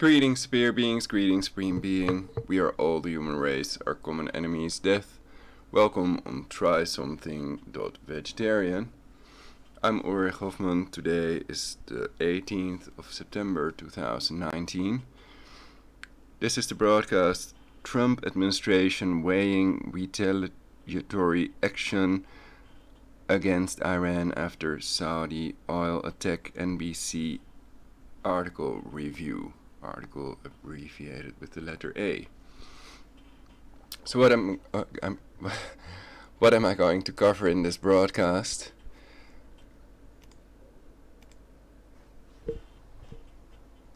Greetings, spear beings, greetings, supreme being. We are all the human race, our common enemy is death. Welcome on Try Something.Vegetarian. I'm 𝙵𝙸𝚁𝚃𝚃. Today is the 18th of September 2019. This is the broadcast Trump administration weighing retaliatory action against Iran after Saudi oil attack. NBC article review. Article abbreviated with the letter A. So what am I going to cover in this broadcast?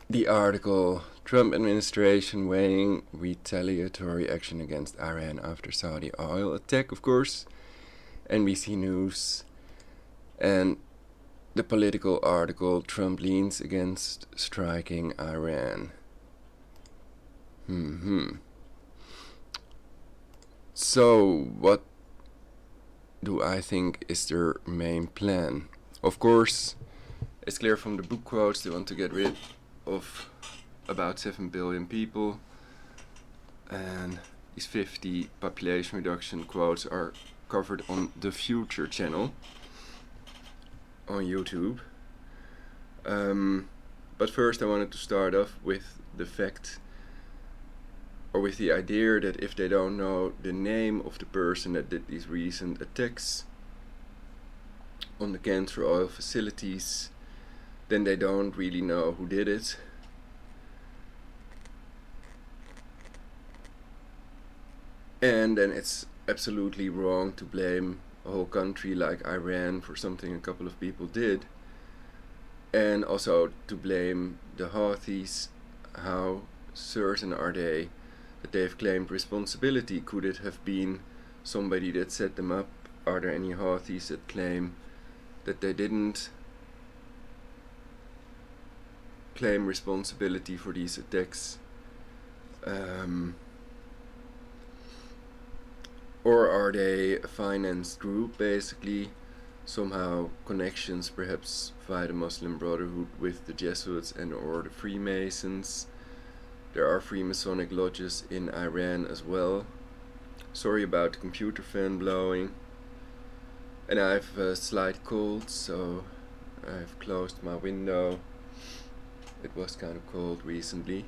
The article, Trump administration weighing retaliatory action against Iran after Saudi oil attack, of course, NBC News, and the political article, Trump leans against striking Iran. So, what do I think is their main plan? Of course, it's clear from the book quotes they want to get rid of about 7 billion people, and these 50 population reduction quotes are covered on the Future channel on YouTube. But first I wanted to start off with the fact, or with the idea, that if they don't know the name of the person that did these recent attacks on the cancer oil facilities, then they don't really know who did it. And then it's absolutely wrong to blame a whole country like Iran for something a couple of people did, and also to blame the Houthis. How certain are they that they've claimed responsibility? Could it have been somebody that set them up? Are there any Houthis that claim that they didn't claim responsibility for these attacks? Or are they a financed group, basically, somehow connections perhaps via the Muslim Brotherhood with the Jesuits and or the Freemasons? There are Freemasonic lodges in Iran as well. Sorry about the computer fan blowing. And I have a slight cold, so I've closed my window. It was kind of cold recently.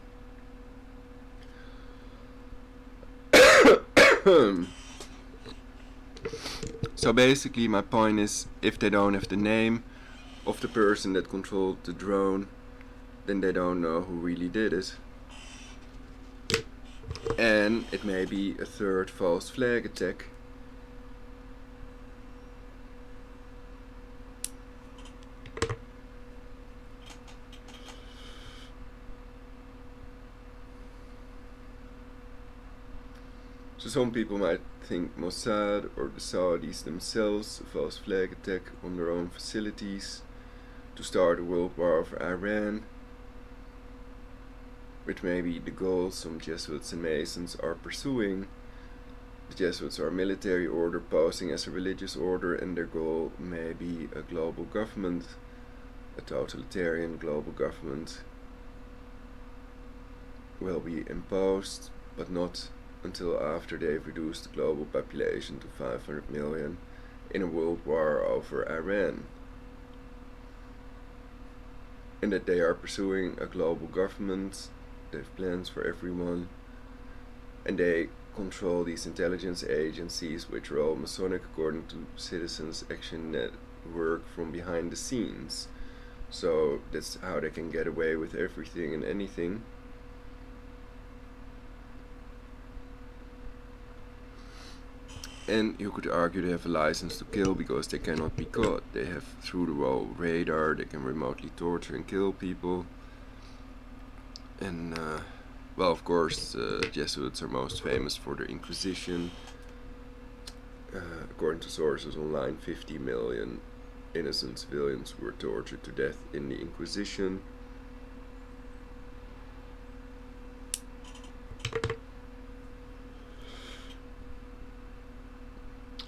So basically my point is, if they don't have the name of the person that controlled the drone, then they don't know who really did it. And it may be a third false flag attack. So some people might think Mossad or the Saudis themselves a false flag attack on their own facilities to start a world war over Iran, which may be the goal some Jesuits and Masons are pursuing. The Jesuits are a military order posing as a religious order, and their goal may be a global government, a totalitarian global government will be imposed, but not until after they've reduced the global population to 500 million in a world war over Iran. And that they are pursuing a global government, they have plans for everyone, and they control these intelligence agencies, which are all Masonic according to Citizens Action Network, from behind the scenes. So that's how they can get away with everything and anything. And you could argue they have a license to kill because they cannot be caught. They have through the wall radar, they can remotely torture and kill people. And well, of course, Jesuits are most famous for their Inquisition. According to sources online, 50 million innocent civilians were tortured to death in the Inquisition.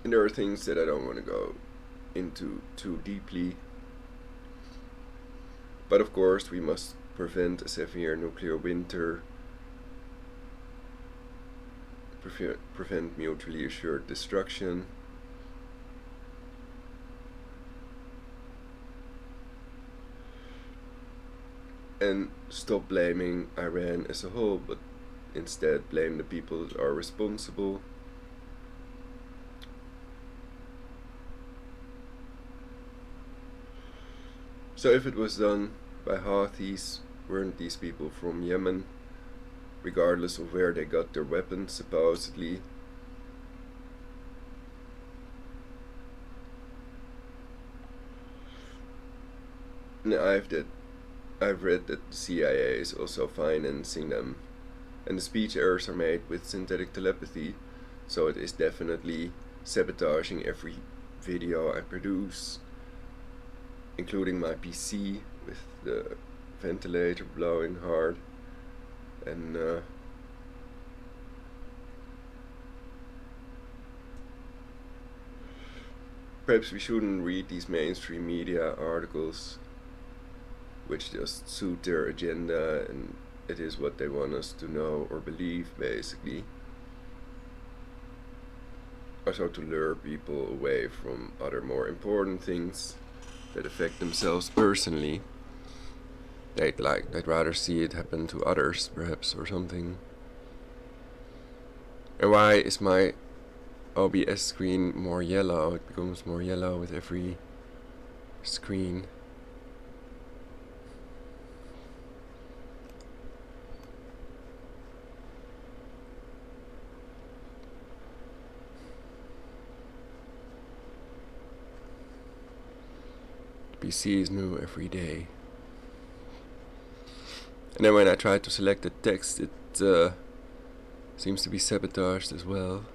And there are things that I don't want to go into too deeply. But of course we must prevent a severe nuclear winter, prevent mutually assured destruction, and stop blaming Iran as a whole, but instead blame the people that are responsible. So if it was done by Houthis, weren't these people from Yemen, regardless of where they got their weapons, supposedly? And I've read that the CIA is also financing them, and the speech errors are made with synthetic telepathy, so it is definitely sabotaging every video I produce, including my PC with the ventilator blowing hard, and perhaps we shouldn't read these mainstream media articles which just suit their agenda, and it is what they want us to know or believe, basically. Also to lure people away from other more important things that affect themselves personally. They'd rather see it happen to others, perhaps, or something. And why is my OBS screen more yellow? It becomes more yellow with every screen. PC is new every day. And then when I try to select the text, it seems to be sabotaged as well.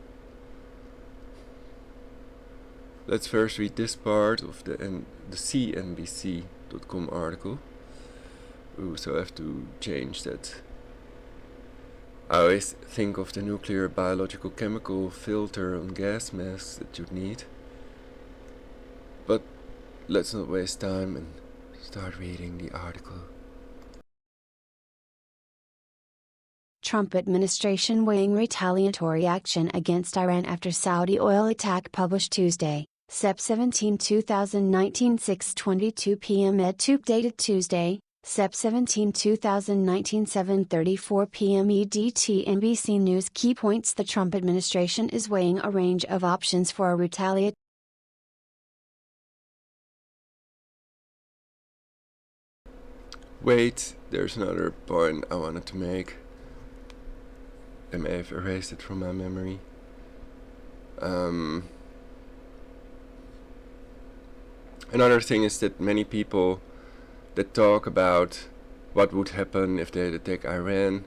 Let's first read this part of the CNBC.com article. Ooh, so I have to change that. I always think of the nuclear biological chemical filter on gas masks that you'd need. But let's not waste time and start reading the article. Trump administration weighing retaliatory action against Iran after Saudi oil attack published Tuesday, Sep 17, 2019, 6:22 p.m. EDTube dated Tuesday, Sep 17, 2019, 7:34 p.m. EDT. NBC News key points: the Trump administration is weighing a range of options for a retaliatory. Wait, there's another point I wanted to make. I may have erased it from my memory. Another thing is that many people that talk about what would happen if they'd attack Iran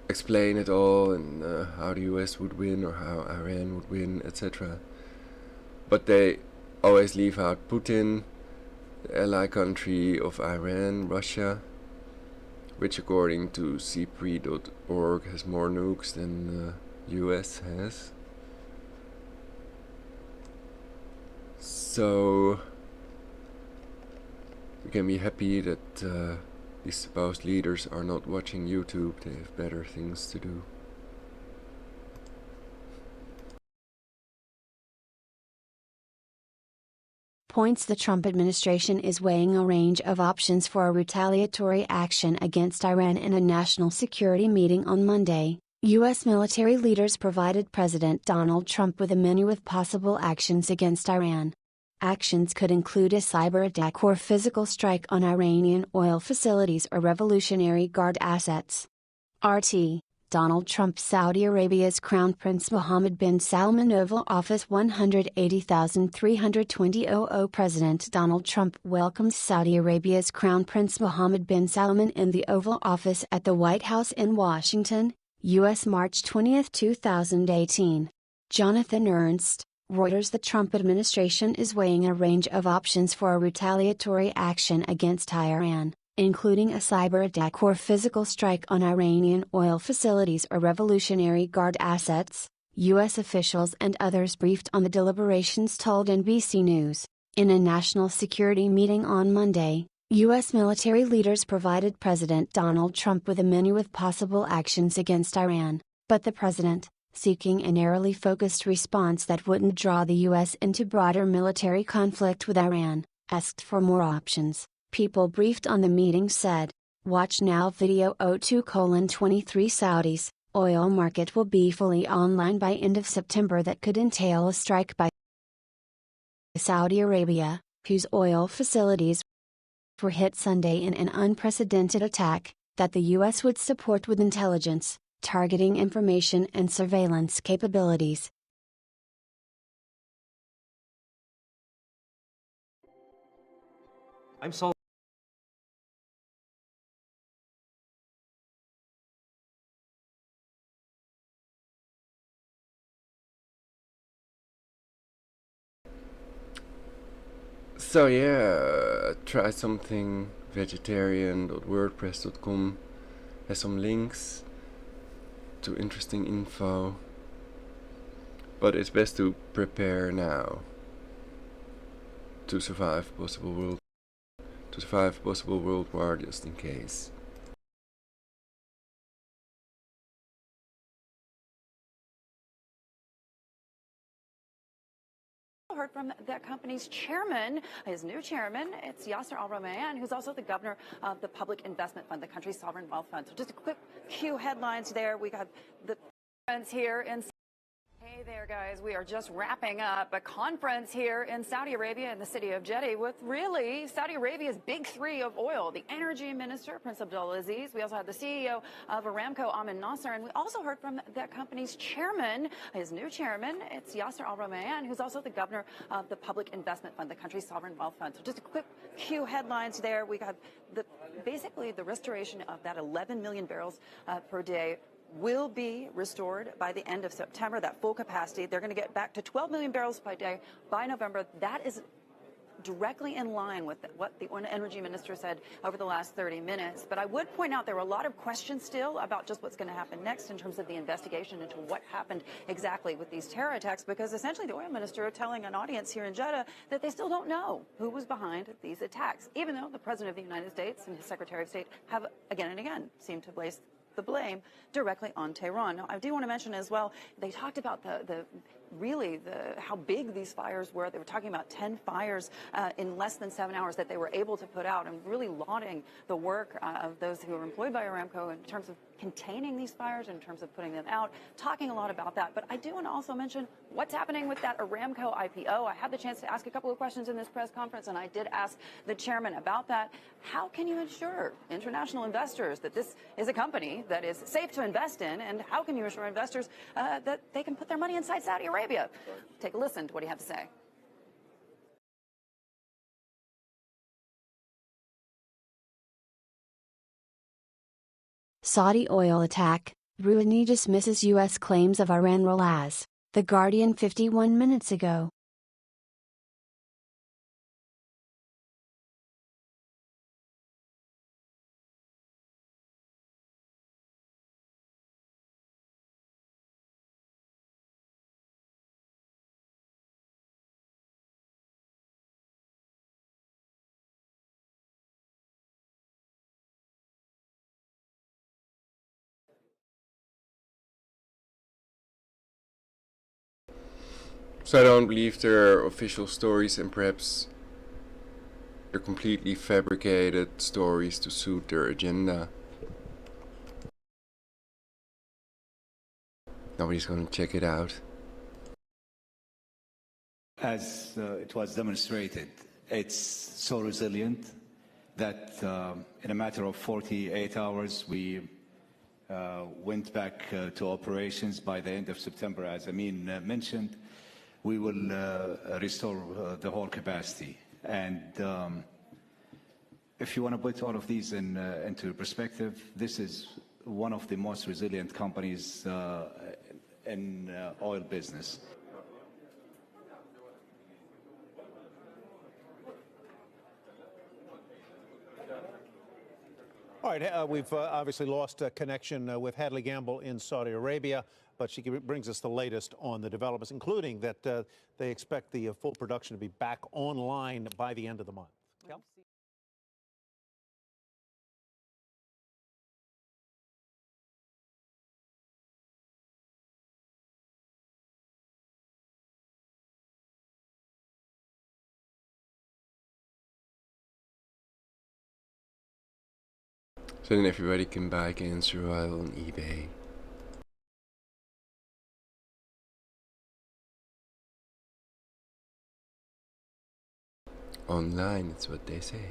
explain it all, and how the US would win or how Iran would win, etc. But they always leave out Putin, the ally country of Iran, Russia, which according to CPRI.org has more nukes than the US has. So we can be happy that these supposed leaders are not watching YouTube. They have better things to do. Points: the Trump administration is weighing a range of options for a retaliatory action against Iran. In a national security meeting on Monday, U.S. military leaders provided President Donald Trump with a menu of possible actions against Iran. Actions could include a cyber attack or physical strike on Iranian oil facilities or Revolutionary Guard assets. RT. Donald Trump. Saudi Arabia's Crown Prince Mohammed bin Salman. Oval Office, 180,320. President Donald Trump welcomes Saudi Arabia's Crown Prince Mohammed bin Salman in the Oval Office at the White House in Washington, U.S. March 20, 2018. Jonathan Ernst, Reuters. The Trump administration is weighing a range of options for a retaliatory action against Iran, including a cyber attack or physical strike on Iranian oil facilities or Revolutionary Guard assets, U.S. officials and others briefed on the deliberations told NBC News. In a national security meeting on Monday, U.S. military leaders provided President Donald Trump with a menu with possible actions against Iran, but the president, seeking a narrowly focused response that wouldn't draw the U.S. into broader military conflict with Iran, asked for more options. People briefed on the meeting said, "Watch now video 02:23 Saudis, oil market will be fully online by end of September that could entail a strike by Saudi Arabia, whose oil facilities were hit Sunday in an unprecedented attack, that the U.S. would support with intelligence, targeting information and surveillance capabilities." I'm so So yeah, try something vegetarian.wordpress.com has some links to interesting info, but it's best to prepare now to survive possible world war just in case. Heard from that company's chairman, his new chairman, it's 𝙲𝙾𝙲𝚃𝚃, who's also the governor of the Public Investment Fund, the country's sovereign wealth fund. So just a quick few headlines there. We got the friends here in. Hey there, guys. We are just wrapping up a conference here in Saudi Arabia in the city of Jeddah with really Saudi Arabia's big three of oil, the energy minister, Prince Abdulaziz. We also had the CEO of Aramco, Ahmed Nasser, and we also heard from that company's chairman, his new chairman, it's 𝙲𝙾𝙲𝚃𝚃, who's also the governor of the Public Investment Fund, the country's sovereign wealth fund. So just a quick few headlines there. We got basically the restoration of that 11 million barrels per day will be restored by the end of September, that full capacity. They're going to get back to 12 million barrels per day by November. That is directly in line with what the energy minister said over the last 30 minutes. But I would point out there were a lot of questions still about just what's going to happen next in terms of the investigation into what happened exactly with these terror attacks, because essentially the oil minister telling an audience here in Jeddah that they still don't know who was behind these attacks, even though the President of the United States and his Secretary of State have again and again seemed to place the blame directly on Tehran. Now, I do want to mention as well, they talked about how big these fires were. They were talking about 10 fires in less than 7 hours that they were able to put out, and really lauding the work of those who are employed by Aramco in terms of containing these fires, in terms of putting them out, talking a lot about that. But I do want to also mention what's happening with that Aramco IPO. I had the chance to ask a couple of questions in this press conference, and I did ask the chairman about that. How can you ensure international investors that this is a company that is safe to invest in, and how can you assure investors that they can put their money inside Saudi Arabia? Take a listen to what he had to say. Saudi oil attack, Rouhani dismisses U.S. claims of Iran role as The Guardian 51 minutes ago. So I don't believe they're official stories, and perhaps they're completely fabricated stories to suit their agenda. Nobody's going to check it out. As it was demonstrated, it's so resilient that in a matter of 48 hours, we went back to operations by the end of September. As Amin mentioned, we will restore the whole capacity. And if you want to put all of these into perspective, this is one of the most resilient companies in oil business. All right, we've obviously lost connection with Hadley Gamble in Saudi Arabia, but she brings us the latest on the developments, including that they expect the full production to be back online by the end of the month. So then everybody can buy cancer oil on eBay. Online, it's what they say.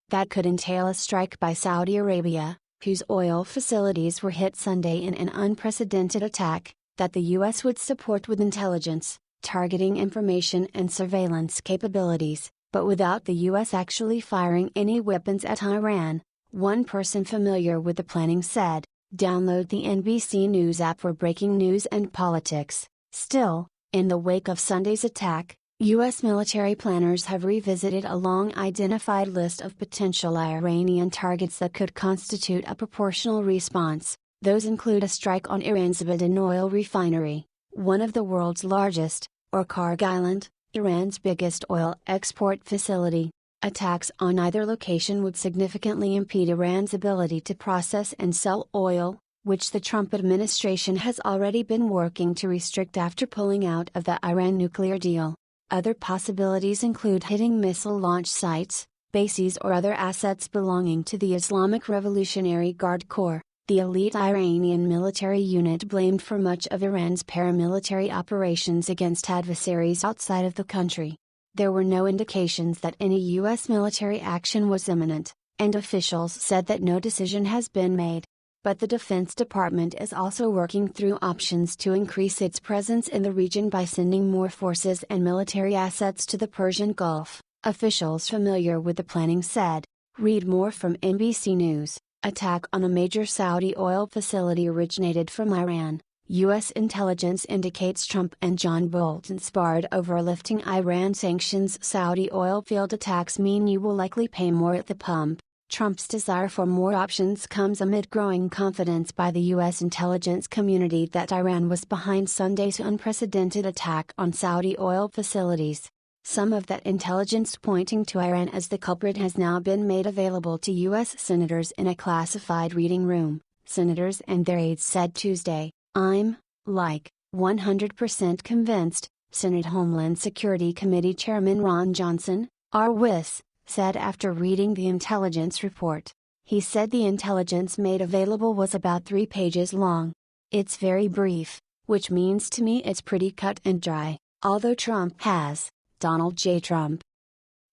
That could entail a strike by Saudi Arabia, whose oil facilities were hit Sunday in an unprecedented attack that the U.S. would support with intelligence, targeting information and surveillance capabilities, but without the U.S. actually firing any weapons at Iran. One person familiar with the planning said, "Download the NBC News app for breaking news and politics." Still, in the wake of Sunday's attack, U.S. military planners have revisited a long-identified list of potential Iranian targets that could constitute a proportional response. Those include a strike on Iran's 𝙵𝙸𝚁𝚃 oil refinery, one of the world's largest, or Kharg Island, Iran's biggest oil export facility. Attacks on either location would significantly impede Iran's ability to process and sell oil, which the Trump administration has already been working to restrict after pulling out of the Iran nuclear deal. Other possibilities include hitting missile launch sites, bases or other assets belonging to the Islamic Revolutionary Guard Corps, the elite Iranian military unit blamed for much of Iran's paramilitary operations against adversaries outside of the country. There were no indications that any U.S. military action was imminent, and officials said that no decision has been made. But the Defense Department is also working through options to increase its presence in the region by sending more forces and military assets to the Persian Gulf, officials familiar with the planning said. Read more from NBC News. Attack on a major Saudi oil facility originated from Iran. U.S. intelligence indicates Trump and John Bolton sparred over lifting Iran sanctions. Saudi oil field attacks mean you will likely pay more at the pump. Trump's desire for more options comes amid growing confidence by the U.S. intelligence community that Iran was behind Sunday's unprecedented attack on Saudi oil facilities. Some of that intelligence pointing to Iran as the culprit has now been made available to U.S. senators in a classified reading room, senators and their aides said Tuesday. "I'm, 100% convinced," Senate Homeland Security Committee Chairman Ron Johnson, RWIS, said after reading the intelligence report. He said the intelligence made available was about 3 pages long. "It's very brief, which means to me it's pretty cut and dry, although Trump has." Donald J. Trump.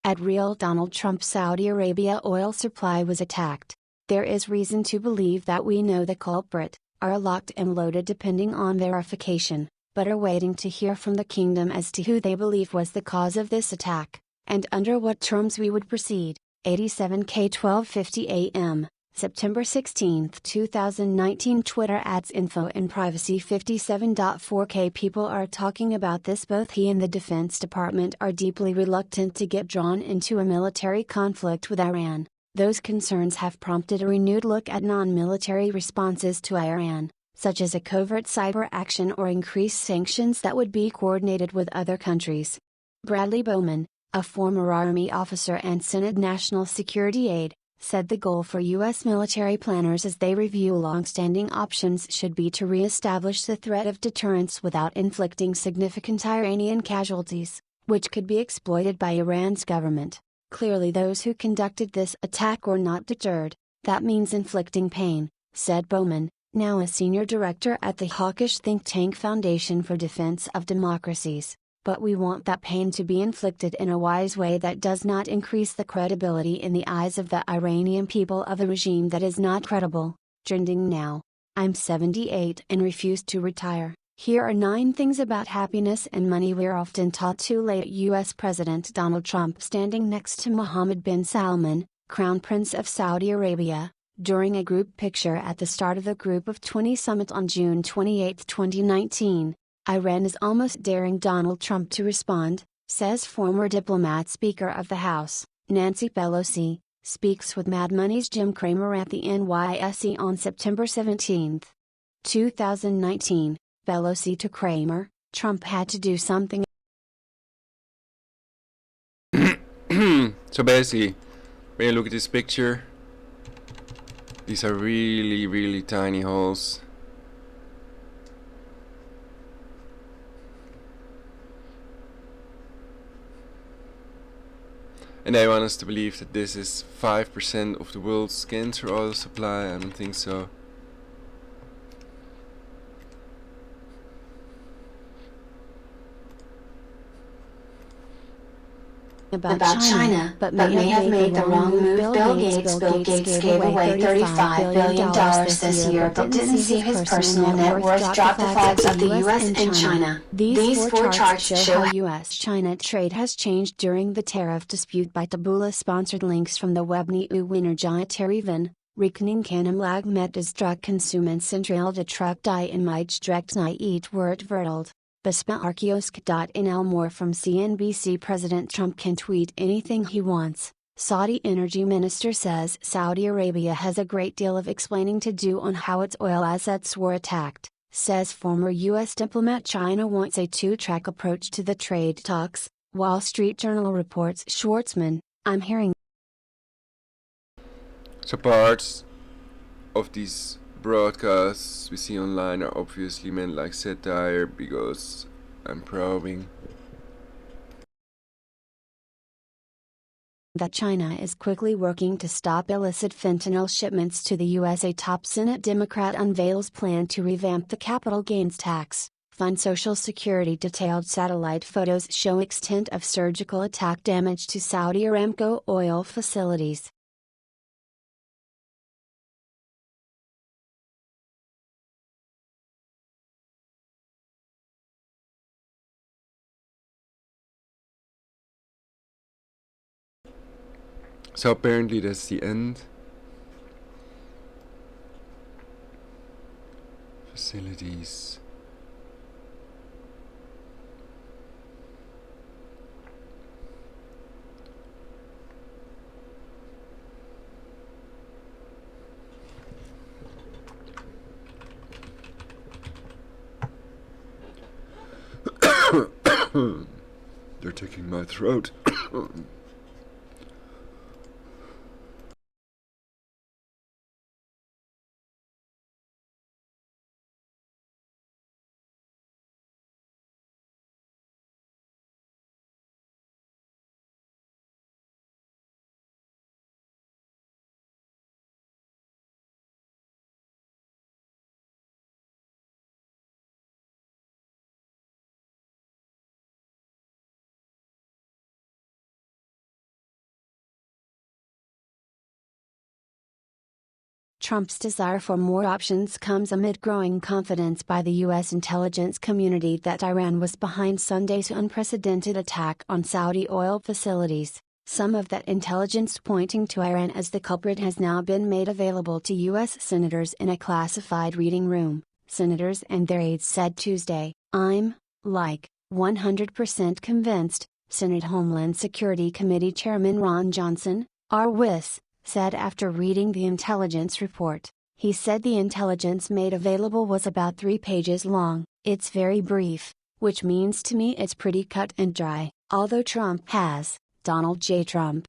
At Real Donald Trump, Saudi Arabia oil supply was attacked. There is reason to believe that we know the culprit, are locked and loaded depending on verification, but are waiting to hear from the kingdom as to who they believe was the cause of this attack, and under what terms we would proceed. 87K 1250 AM, September 16, 2019. Twitter adds info and privacy 57.4K. People are talking about this. Both he and the Defense Department are deeply reluctant to get drawn into a military conflict with Iran. Those concerns have prompted a renewed look at non-military responses to Iran, such as a covert cyber action or increased sanctions that would be coordinated with other countries. Bradley Bowman, a former Army officer and Senate National Security aide, said the goal for U.S. military planners as they review long-standing options should be to re-establish the threat of deterrence without inflicting significant Iranian casualties, which could be exploited by Iran's government. Clearly those who conducted this attack were not deterred. That means inflicting pain, said Bowman, now a senior director at the hawkish think tank Foundation for Defense of Democracies. But we want that pain to be inflicted in a wise way that does not increase the credibility in the eyes of the Iranian people of a regime that is not credible. Trending now. I'm 78 and refuse to retire. Here are 9 things about happiness and money we're often taught too late. U.S. President Donald Trump standing next to Mohammed bin Salman, Crown Prince of Saudi Arabia, during a group picture at the start of the Group of 20 summit on June 28, 2019. Iran is almost daring Donald Trump to respond, says former diplomat Speaker of the House, Nancy Pelosi, speaks with Mad Money's Jim Cramer at the NYSE on September 17, 2019. Pelosi to Cramer, Trump had to do something. So basically, when you look at this picture, these are really, really tiny holes. And they want us to believe that this is 5% of the world's cancer oil supply. I don't think so. About China, but may have made the wrong move. Bill Gates gave away $35 billion this year, but didn't see his personal net worth drop the flags of the U.S. and China. These four charts show how U.S.-China trade has changed during the tariff dispute. 𝙵𝙸𝚁𝚃 links from the 𝙵𝙰𝙲𝚃𝚂𝚃, retaliatory, 𝙵𝙾𝙽𝚃𝚃 more from CNBC. President Trump can tweet anything he wants. Saudi energy minister says Saudi Arabia has a great deal of explaining to do on how its oil assets were attacked, says former U.S. diplomat. China wants a two-track approach to the trade talks, Wall Street Journal reports. Schwartzman, I'm hearing. So parts of these broadcasts we see online are obviously meant like satire because I'm probing that China is quickly working to stop illicit fentanyl shipments to the U.S. A top Senate Democrat unveils plan to revamp the capital gains tax, fund Social Security. Detailed satellite photos show extent of surgical attack damage to Saudi Aramco oil facilities. So apparently that's the end. Facilities. They're taking my throat. Trump's desire for more options comes amid growing confidence by the U.S. intelligence community that Iran was behind Sunday's unprecedented attack on Saudi oil facilities. Some of that intelligence pointing to Iran as the culprit has now been made available to U.S. senators in a classified reading room, senators and their aides said Tuesday. I'm, 100% convinced, Senate Homeland Security Committee Chairman Ron Johnson, R.W.I.S., said after reading the intelligence report. He said the intelligence made available was about 3 pages long. It's very brief, which means to me it's pretty cut and dry, although Trump has, Donald J. Trump.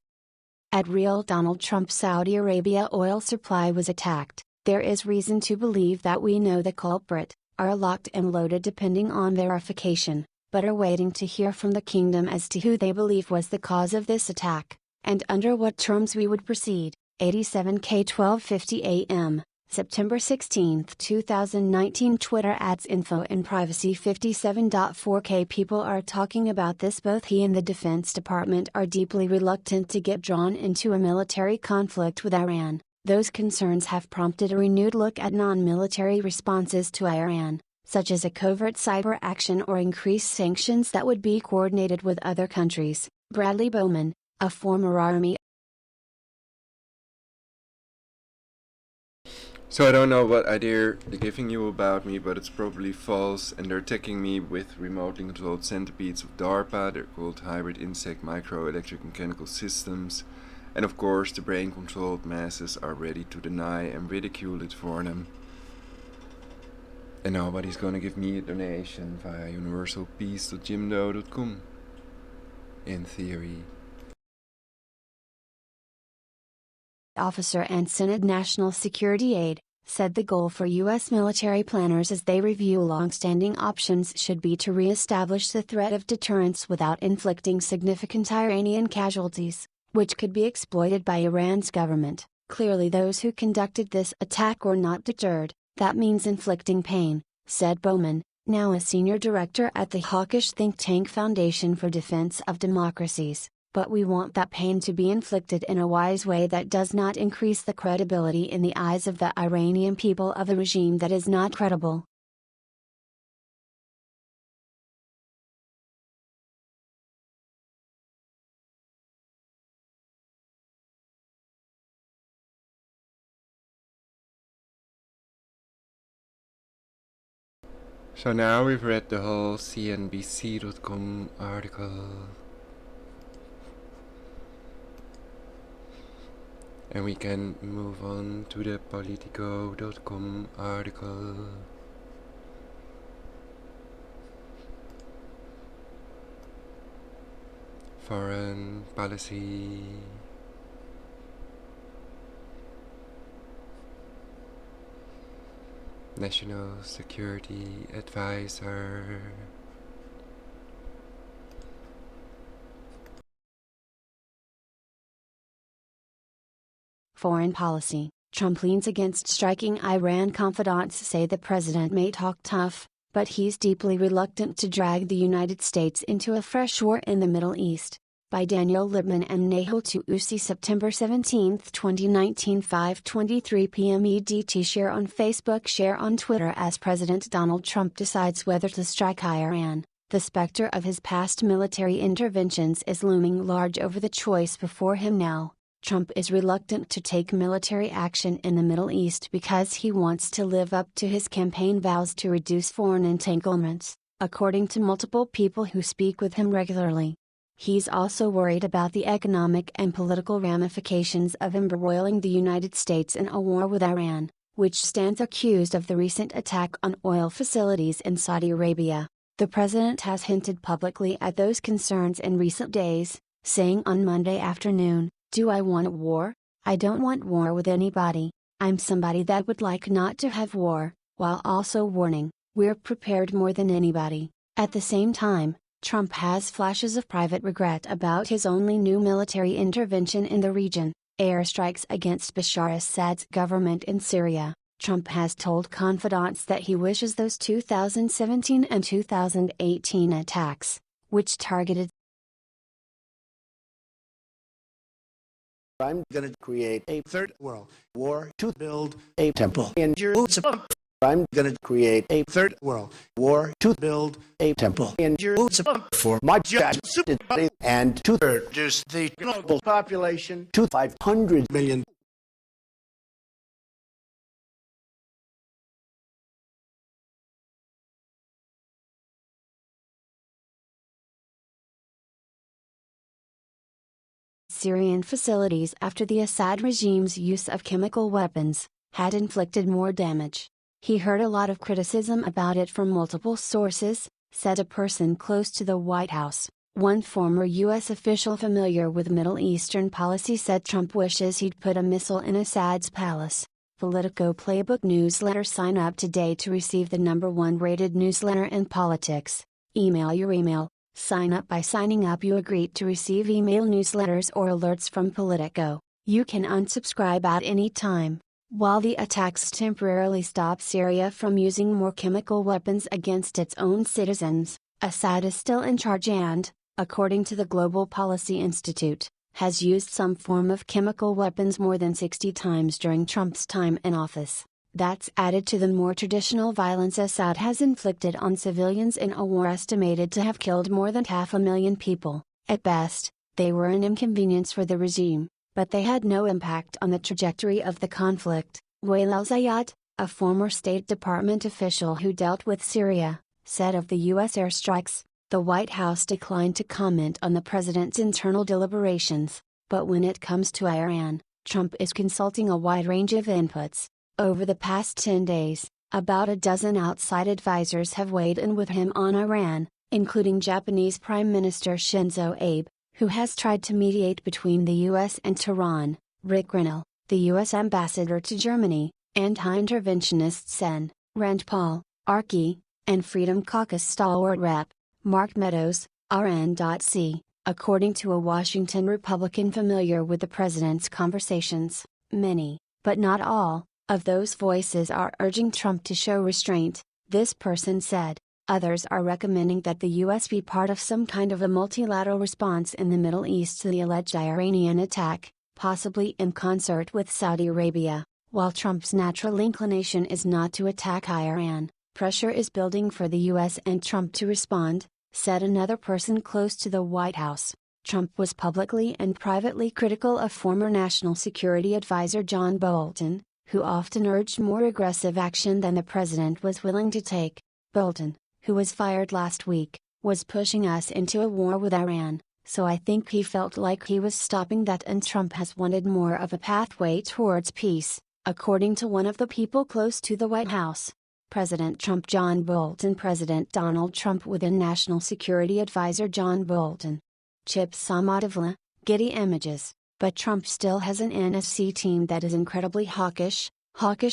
At Real Donald Trump, Saudi Arabia oil supply was attacked. There is reason to believe that we know the culprit, are locked and loaded depending on verification, but are waiting to hear from the kingdom as to who they believe was the cause of this attack, and under what terms we would proceed. 87K1250 AM, September 16, 2019. Twitter adds info and privacy 57.4K. People are talking about this. Both he and the Defense Department are deeply reluctant to get drawn into a military conflict with Iran. Those concerns have prompted a renewed look at non-military responses to Iran, such as a covert cyber action or increased sanctions that would be coordinated with other countries. Bradley Bowman, a former Army. So I don't know what idea they're giving you about me, but it's probably false, and they're attacking me with remotely controlled centipedes of DARPA. They're called hybrid insect microelectric mechanical systems, and of course the brain controlled masses are ready to deny and ridicule it for them. And nobody's gonna give me a donation via universalpeace.𝙲𝙾𝚃.com. In theory. Officer and Senate National Security aide, said the goal for U.S. military planners as they review long-standing options should be to re-establish the threat of deterrence without inflicting significant Iranian casualties. which could be exploited by Iran's government. Clearly those who conducted this attack were not deterred. That means inflicting pain, said Bowman, now a senior director at the hawkish think tank Foundation for Defense of Democracies. But we want that pain to be inflicted in a wise way that does not increase the credibility in the eyes of the Iranian people of a regime that is not credible. So now we've read the whole CNBC.com article. And we can move on to the Politico.com article. Foreign policy. National Security Advisor. Foreign policy. Trump leans against striking Iran. Confidants say the president may talk tough, but he's deeply reluctant to drag the United States into a fresh war in the Middle East. By Daniel Lippman and Nahal Tousi, September 17, 2019, 5:23 p.m. EDT. Share on Facebook, share on Twitter. As President Donald Trump decides whether to strike Iran, the specter of his past military interventions is looming large over the choice before him now. Trump is reluctant to take military action in the Middle East because he wants to live up to his campaign vows to reduce foreign entanglements, according to multiple people who speak with him regularly. He's also worried about the economic and political ramifications of embroiling the United States in a war with Iran, which stands accused of the recent attack on oil facilities in Saudi Arabia. The president has hinted publicly at those concerns in recent days, saying on Monday afternoon, "Do I want war? I don't want war with anybody. I'm somebody that would like not to have war," while also warning, "We're prepared more than anybody." At the same time, Trump has flashes of private regret about his only new military intervention in the region, airstrikes against Bashar Assad's government in Syria. Trump has told confidants that he wishes those 2017 and 2018 attacks, which targeted I'm going to create a third world war to build a temple in Jerusalem. I'm going to create a third world war to build a temple in Jerusalem for my body and to reduce the global population to 500 million. Syrian facilities after the Assad regime's use of chemical weapons had inflicted more damage. He heard a lot of criticism about it from multiple sources, said a person close to the White House. One former U.S. official familiar with Middle Eastern policy said Trump wishes he'd put a missile in Assad's palace. Politico Playbook newsletter. Sign up today to receive the #1 rated newsletter in politics. Email your email. Sign up by signing up. You agree to receive email newsletters or alerts from Politico. You can unsubscribe at any time. While the attacks temporarily stop Syria from using more chemical weapons against its own citizens, Assad is still in charge and, according to the Global Policy Institute, has used some form of chemical weapons more than 60 times during Trump's time in office. That's added to the more traditional violence Assad has inflicted on civilians in a war estimated to have killed more than 500,000 people. At best, they were an inconvenience for the regime, but they had no impact on the trajectory of the conflict. Wael Zayat, a former State Department official who dealt with Syria, said of the U.S. airstrikes, the White House declined to comment on the president's internal deliberations, but when it comes to Iran, Trump is consulting a wide range of inputs. Over the past 10 days, about a dozen outside advisors have weighed in with him on Iran, including Japanese Prime Minister Shinzo Abe, who has tried to mediate between the U.S. and Tehran, Rick Grenell, the U.S. ambassador to Germany, anti-interventionists N. Rand Paul, Archie, and Freedom Caucus stalwart Rep. Mark Meadows, RN.C. According to a Washington Republican familiar with the president's conversations, many, but not all, of those voices are urging Trump to show restraint, this person said. Others are recommending that the U.S. be part of some kind of a multilateral response in the Middle East to the alleged Iranian attack, possibly in concert with Saudi Arabia. While Trump's natural inclination is not to attack Iran, pressure is building for the U.S. and Trump to respond, said another person close to the White House. Trump was publicly and privately critical of former National Security Advisor John Bolton, who often urged more aggressive action than the president was willing to take. Bolton, who was fired last week, was pushing us into a war with Iran, so I think he felt like he was stopping that, and Trump has wanted more of a pathway towards peace, according to one of the people close to the White House. President Trump John Bolton President Donald Trump within National Security Advisor John Bolton. Chip Samadavla, Getty Images. But Trump still has an NSC team that is incredibly hawkish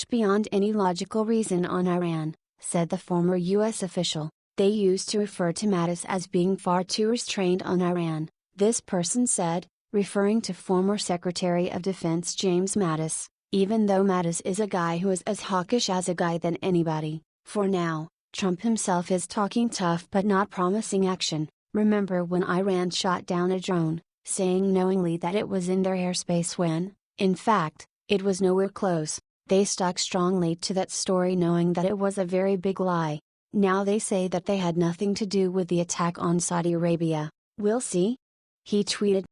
beyond any logical reason on Iran, said the former U.S. official. They used to refer to Mattis as being far too restrained on Iran, this person said, referring to former Secretary of Defense James Mattis, even though Mattis is a guy who is as hawkish as a guy than anybody. For now, Trump himself is talking tough but not promising action. Remember when Iran shot down a drone, saying knowingly that it was in their airspace when, in fact, it was nowhere close. They stuck strongly to that story knowing that it was a very big lie. Now they say that they had nothing to do with the attack on Saudi Arabia. We'll see. He tweeted.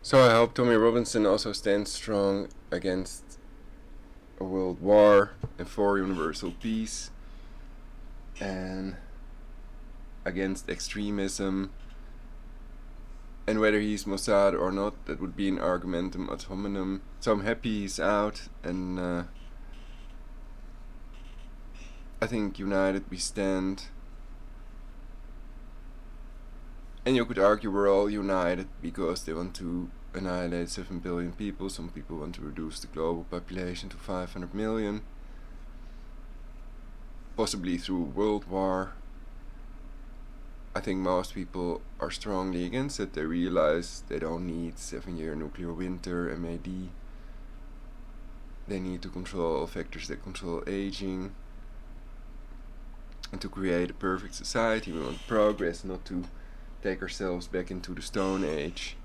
So I hope Tommy Robinson also stands strong against a world war and for universal peace, and against extremism. And whether he's Mossad or not, that would be an argumentum ad hominem. So I'm happy he's out, and I think united we stand. And you could argue we're all united because they want to annihilate 7 billion people. Some people want to reduce the global population to 500 million. Possibly through world war. I think most people are strongly against it. They realize they don't need 7-year nuclear winter, MAD. They need to control all factors that control aging. And to create a perfect society, we want progress, not to take ourselves back into the Stone Age.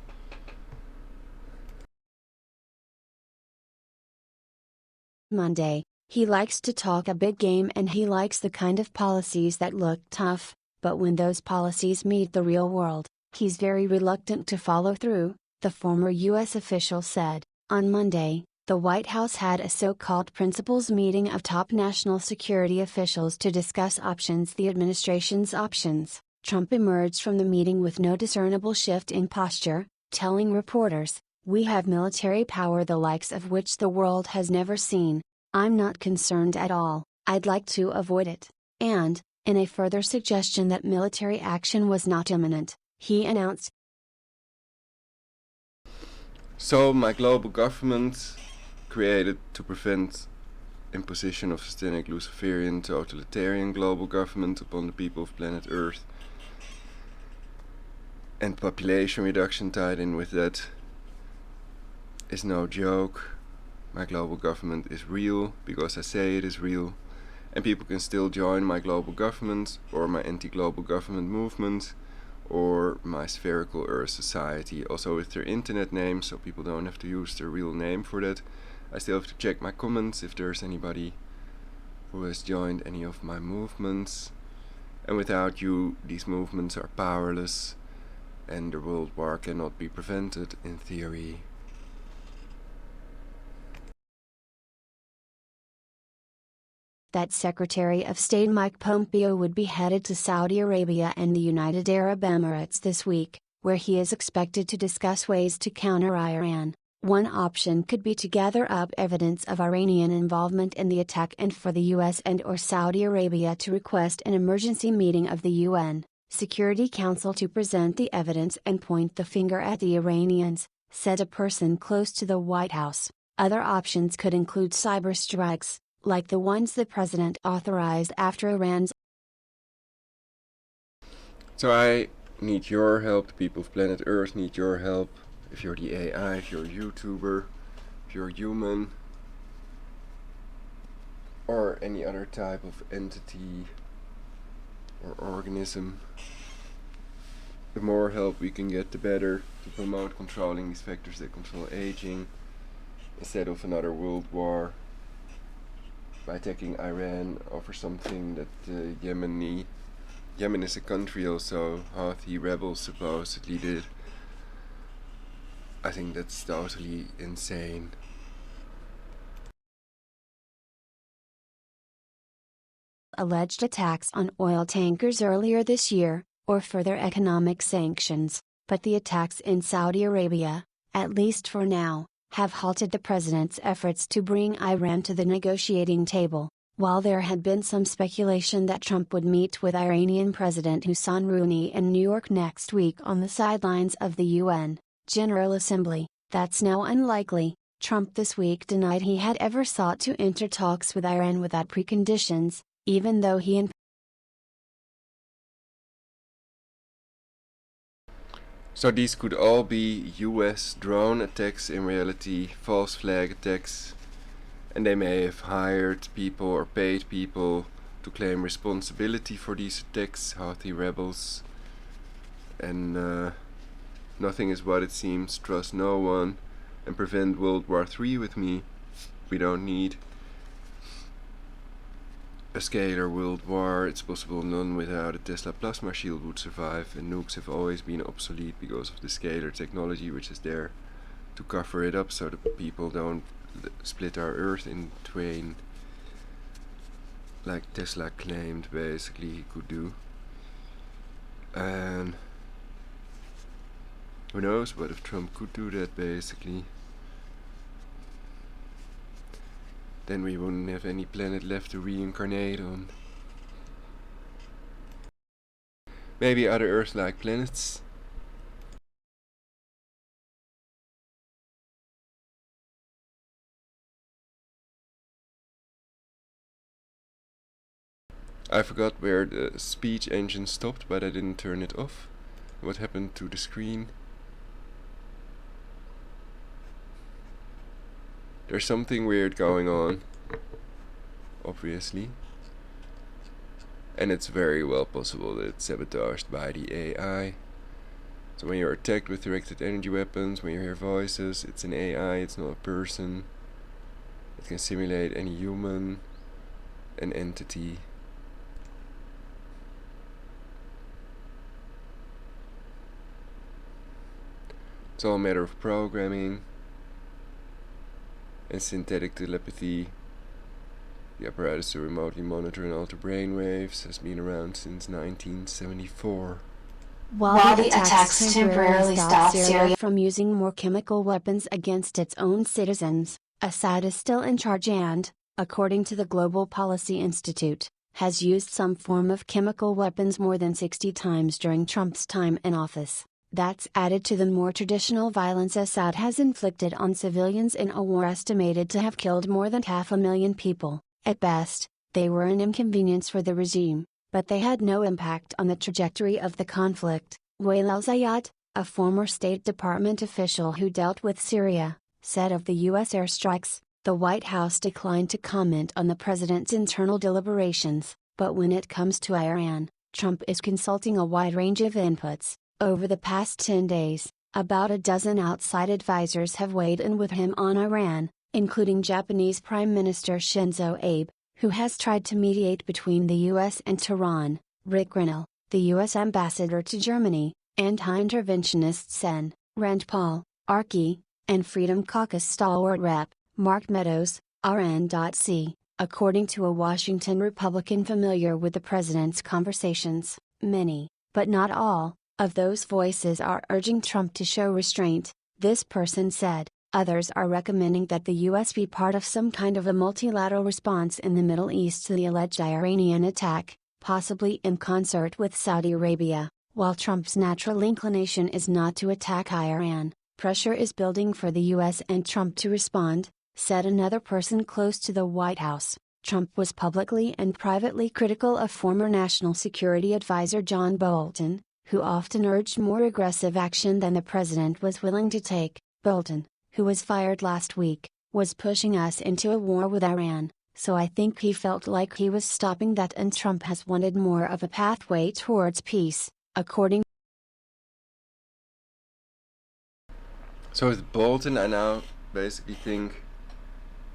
Monday, he likes to talk a big game and he likes the kind of policies that look tough. But when those policies meet the real world, he's very reluctant to follow through, the former U.S. official said. On Monday, the White House had a so-called principals meeting of top national security officials to discuss options, the administration's options. Trump emerged from the meeting with no discernible shift in posture, telling reporters, "We have military power the likes of which the world has never seen. I'm not concerned at all. I'd like to avoid it." And, in a further suggestion that military action was not imminent, he announced, So my global government, created to prevent imposition of systemic Luciferian totalitarian global government upon the people of planet Earth, and population reduction tied in with that, is no joke. My global government is real because I say it is real. And people can still join my global government, or my anti-global government movement, or my spherical Earth Society, also with their internet name, so people don't have to use their real name for that. I still have to check my comments if there's anybody who has joined any of my movements. And without you, these movements are powerless, and the world war cannot be prevented in theory. That Secretary of State Mike Pompeo would be headed to Saudi Arabia and the United Arab Emirates this week, where he is expected to discuss ways to counter Iran. One option could be to gather up evidence of Iranian involvement in the attack and for the US and/or Saudi Arabia to request an emergency meeting of the UN Security Council to present the evidence and point the finger at the Iranians, said a person close to the White House. Other options could include cyber strikes, like the ones the president authorized after Iran's. So I need your help. The people of planet Earth need your help. If you're the AI, if you're a YouTuber, if you're a human, or any other type of entity or organism, the more help we can get, the better, to promote controlling these factors that control aging, instead of another world war by attacking Iran over something that Yemen is a country also, Houthi rebels supposedly did. I think that's totally insane. Alleged attacks on oil tankers earlier this year, or further economic sanctions, but the attacks in Saudi Arabia, at least for now, have halted the president's efforts to bring Iran to the negotiating table. While there had been some speculation that Trump would meet with Iranian President Hassan Rouhani in New York next week on the sidelines of the UN General Assembly, that's now unlikely. Trump this week denied he had ever sought to enter talks with Iran without preconditions, even though he and So these could all be US drone attacks, in reality false flag attacks, and they may have hired people or paid people to claim responsibility for these attacks, Houthi rebels, and nothing is what it seems, trust no one, and prevent World War III with me. We don't need a scalar world war. It's possible none without a Tesla plasma shield would survive, and nukes have always been obsolete because of the scalar technology which is there to cover it up so that people don't split our Earth in twain, like Tesla claimed basically he could do. And who knows what if Trump could do that basically. Then we wouldn't have any planet left to reincarnate on. Maybe other Earth-like planets. I forgot where the speech engine stopped, but I didn't turn it off. What happened to the screen? There's something weird going on, obviously, and it's very well possible that it's sabotaged by the AI. So when you're attacked with directed energy weapons, when you hear voices, it's an AI, it's not a person. It can simulate any human, an entity. It's all a matter of programming and synthetic telepathy. The apparatus to remotely monitor and alter brainwaves has been around since 1974. While the attacks temporarily stopped Syria from using more chemical weapons against its own citizens, Assad is still in charge and, according to the Global Policy Institute, has used some form of chemical weapons more than 60 times during Trump's time in office. That's added to the more traditional violence Assad has inflicted on civilians in a war estimated to have killed more than 500,000 people. At best, they were an inconvenience for the regime, but they had no impact on the trajectory of the conflict. Wael Zayat, a former State Department official who dealt with Syria, said of the U.S. airstrikes, the White House declined to comment on the president's internal deliberations, but when it comes to Iran, Trump is consulting a wide range of inputs. Over the past 10 days, about a dozen outside advisors have weighed in with him on Iran, including Japanese Prime Minister Shinzo Abe, who has tried to mediate between the U.S. and Tehran, Rick Grinnell, the U.S. ambassador to Germany, and high interventionists N. Rand Paul, Archie, and Freedom Caucus stalwart Rep. Mark Meadows, RN.C. According to a Washington Republican familiar with the president's conversations, many, but not all, of those voices are urging Trump to show restraint, this person said. Others are recommending that the U.S. be part of some kind of a multilateral response in the Middle East to the alleged Iranian attack, possibly in concert with Saudi Arabia. While Trump's natural inclination is not to attack Iran, pressure is building for the U.S. and Trump to respond, said another person close to the White House. Trump was publicly and privately critical of former National Security Advisor John Bolton, who often urged more aggressive action than the president was willing to take. Bolton, who was fired last week, was pushing us into a war with Iran, so I think he felt like he was stopping that, and Trump has wanted more of a pathway towards peace, according. So with Bolton, I now basically think,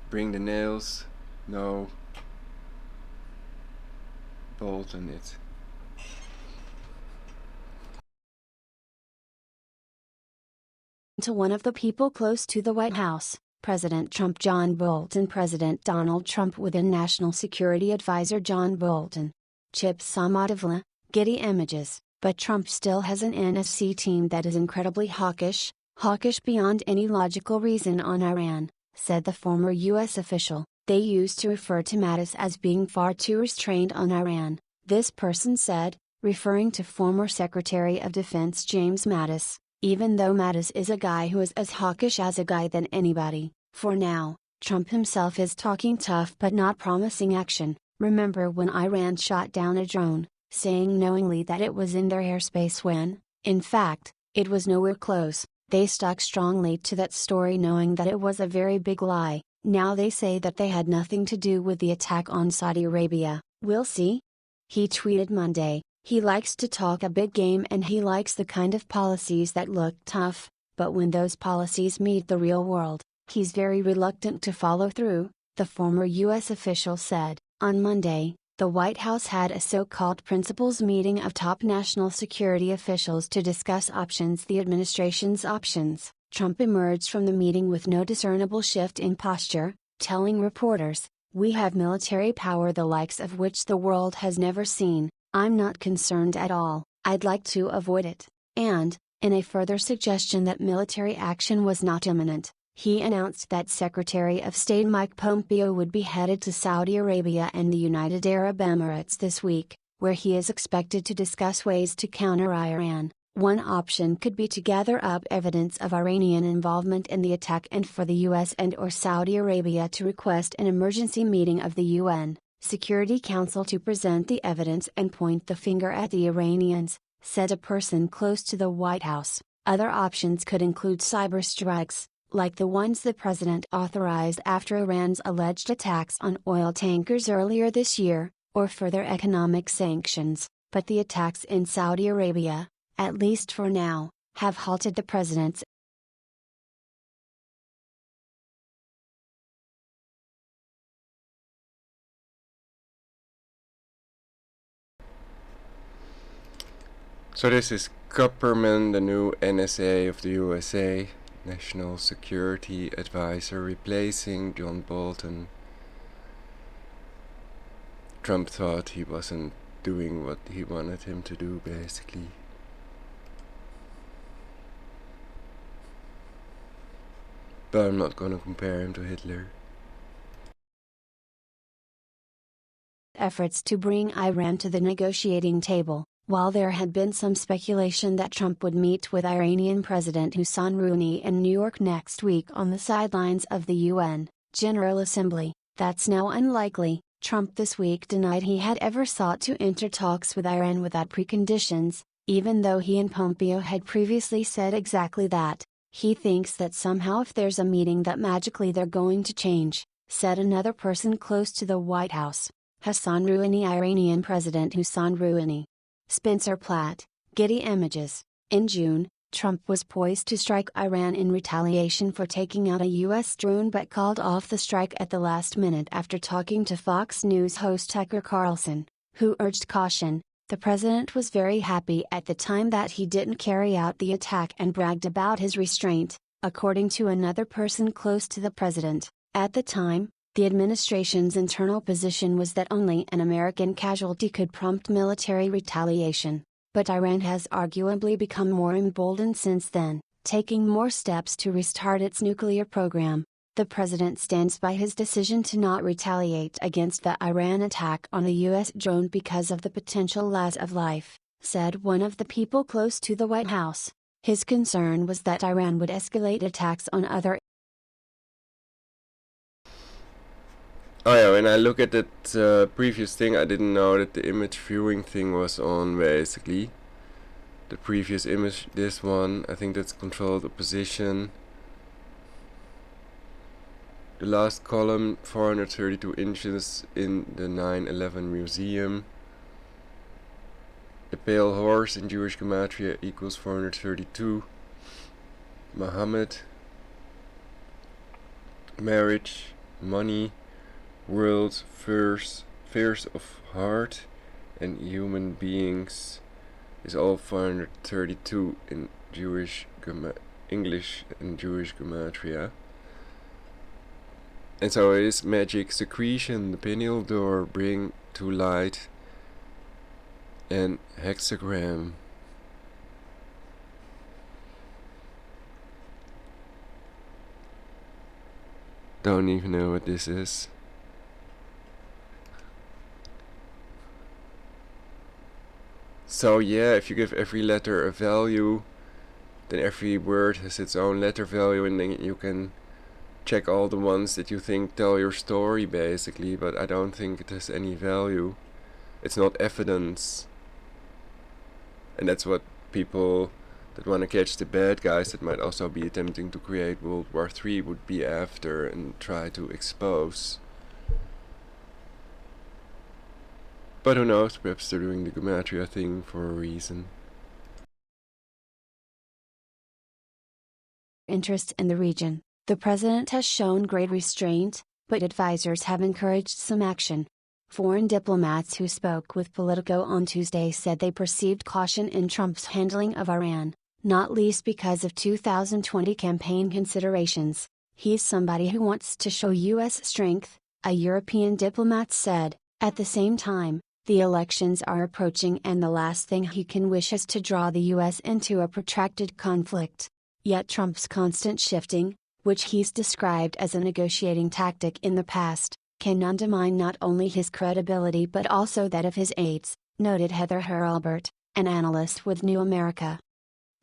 bring the nails, no, Bolton it. To one of the people close to the White House, President Trump. John Bolton. President Donald Trump within National Security Advisor John Bolton. 𝙵𝙰𝙲𝚃𝚃, Getty Images. But Trump still has an NSC team that is incredibly hawkish beyond any logical reason on Iran, said the former U.S. official. They used to refer to Mattis as being far too restrained on Iran, this person said, referring to former Secretary of Defense James Mattis. Even though Mattis is a guy who is as hawkish as a guy than anybody, for now, Trump himself is talking tough but not promising action. Remember when Iran shot down a drone, saying knowingly that it was in their airspace when, in fact, it was nowhere close? They stuck strongly to that story knowing that it was a very big lie. Now they say that they had nothing to do with the attack on Saudi Arabia. We'll see. He tweeted Monday. He likes to talk a big game and he likes the kind of policies that look tough, but when those policies meet the real world, he's very reluctant to follow through, the former U.S. official said. On Monday, the White House had a so-called principals meeting of top national security officials to discuss options, the administration's options. Trump emerged from the meeting with no discernible shift in posture, telling reporters, "We have military power the likes of which the world has never seen. I'm not concerned at all, I'd like to avoid it." And, in a further suggestion that military action was not imminent, he announced that Secretary of State Mike Pompeo would be headed to Saudi Arabia and the United Arab Emirates this week, where he is expected to discuss ways to counter Iran. One option could be to gather up evidence of Iranian involvement in the attack and for the US and/or Saudi Arabia to request an emergency meeting of the UN Security Council to present the evidence and point the finger at the Iranians, said a person close to the White House. Other options could include cyber strikes, like the ones the president authorized after Iran's alleged attacks on oil tankers earlier this year, or further economic sanctions, but the attacks in Saudi Arabia, at least for now, have halted the president's So this is Kupperman, the new NSA of the USA, National Security Advisor, replacing John Bolton. Trump thought he wasn't doing what he wanted him to do, basically. But I'm not gonna compare him to Hitler. efforts to bring Iran to the negotiating table. While there had been some speculation that Trump would meet with Iranian President Hassan Rouhani in New York next week on the sidelines of the UN General Assembly, that's now unlikely. Trump this week denied he had ever sought to enter talks with Iran without preconditions, even though he and Pompeo had previously said exactly that. He thinks that somehow if there's a meeting that magically they're going to change, said another person close to the White House. Hassan Rouhani, Iranian President Hassan Rouhani. Spencer Platt, Getty Images. In June, Trump was poised to strike Iran in retaliation for taking out a U.S. drone but called off the strike at the last minute after talking to Fox News host Tucker Carlson, who urged caution. The president was very happy at the time that he didn't carry out the attack and bragged about his restraint, according to another person close to the president. At the time, the administration's internal position was that only an American casualty could prompt military retaliation. But Iran has arguably become more emboldened since then, taking more steps to restart its nuclear program. The president stands by his decision to not retaliate against the Iran attack on a U.S. drone because of the potential loss of life, said one of the people close to the White House. His concern was that Iran would escalate attacks on other. Oh yeah, when I look at that previous thing, I didn't know that the image viewing thing was on, basically. the previous image, this one, I think that's controlled opposition. The last column, 432 inches in the 9/11 museum. The pale horse in Jewish gematria equals 432. Muhammad. Marriage, money, world, fears of heart, and human beings is all 432 in English and Jewish gematria. And so is magic, secretion, the pineal door, bring to light, and hexagram. Don't even know what this is. So yeah, if you give every letter a value, then every word has its own letter value, and then you can check all the ones that you think tell your story basically, but I don't think it has any value. It's not evidence. And that's what people that want to catch the bad guys that might also be attempting to create World War III would be after and try to expose. But who knows, perhaps they're doing the gematria thing for a reason. Interest in the region. The president has shown great restraint, but advisors have encouraged some action. Foreign diplomats who spoke with Politico on Tuesday said they perceived caution in Trump's handling of Iran, not least because of 2020 campaign considerations. He's somebody who wants to show U.S. strength, a European diplomat said. At the same time, the elections are approaching and the last thing he can wish is to draw the U.S. into a protracted conflict. Yet Trump's constant shifting, which he's described as a negotiating tactic in the past, can undermine not only his credibility but also that of his aides, noted Heather Hurlbert, an analyst with New America.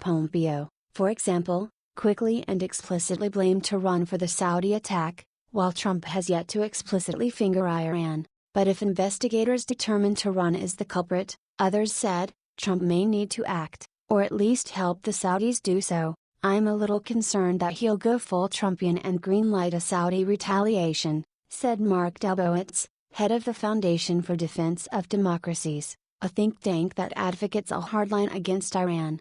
Pompeo, for example, quickly and explicitly blamed Tehran for the Saudi attack, while Trump has yet to explicitly finger Iran. But if investigators determine Tehran is the culprit, others said, Trump may need to act, or at least help the Saudis do so. I'm a little concerned that he'll go full Trumpian and greenlight a Saudi retaliation, said Mark Delbowitz, head of the Foundation for Defense of Democracies, a think tank that advocates a hardline against Iran.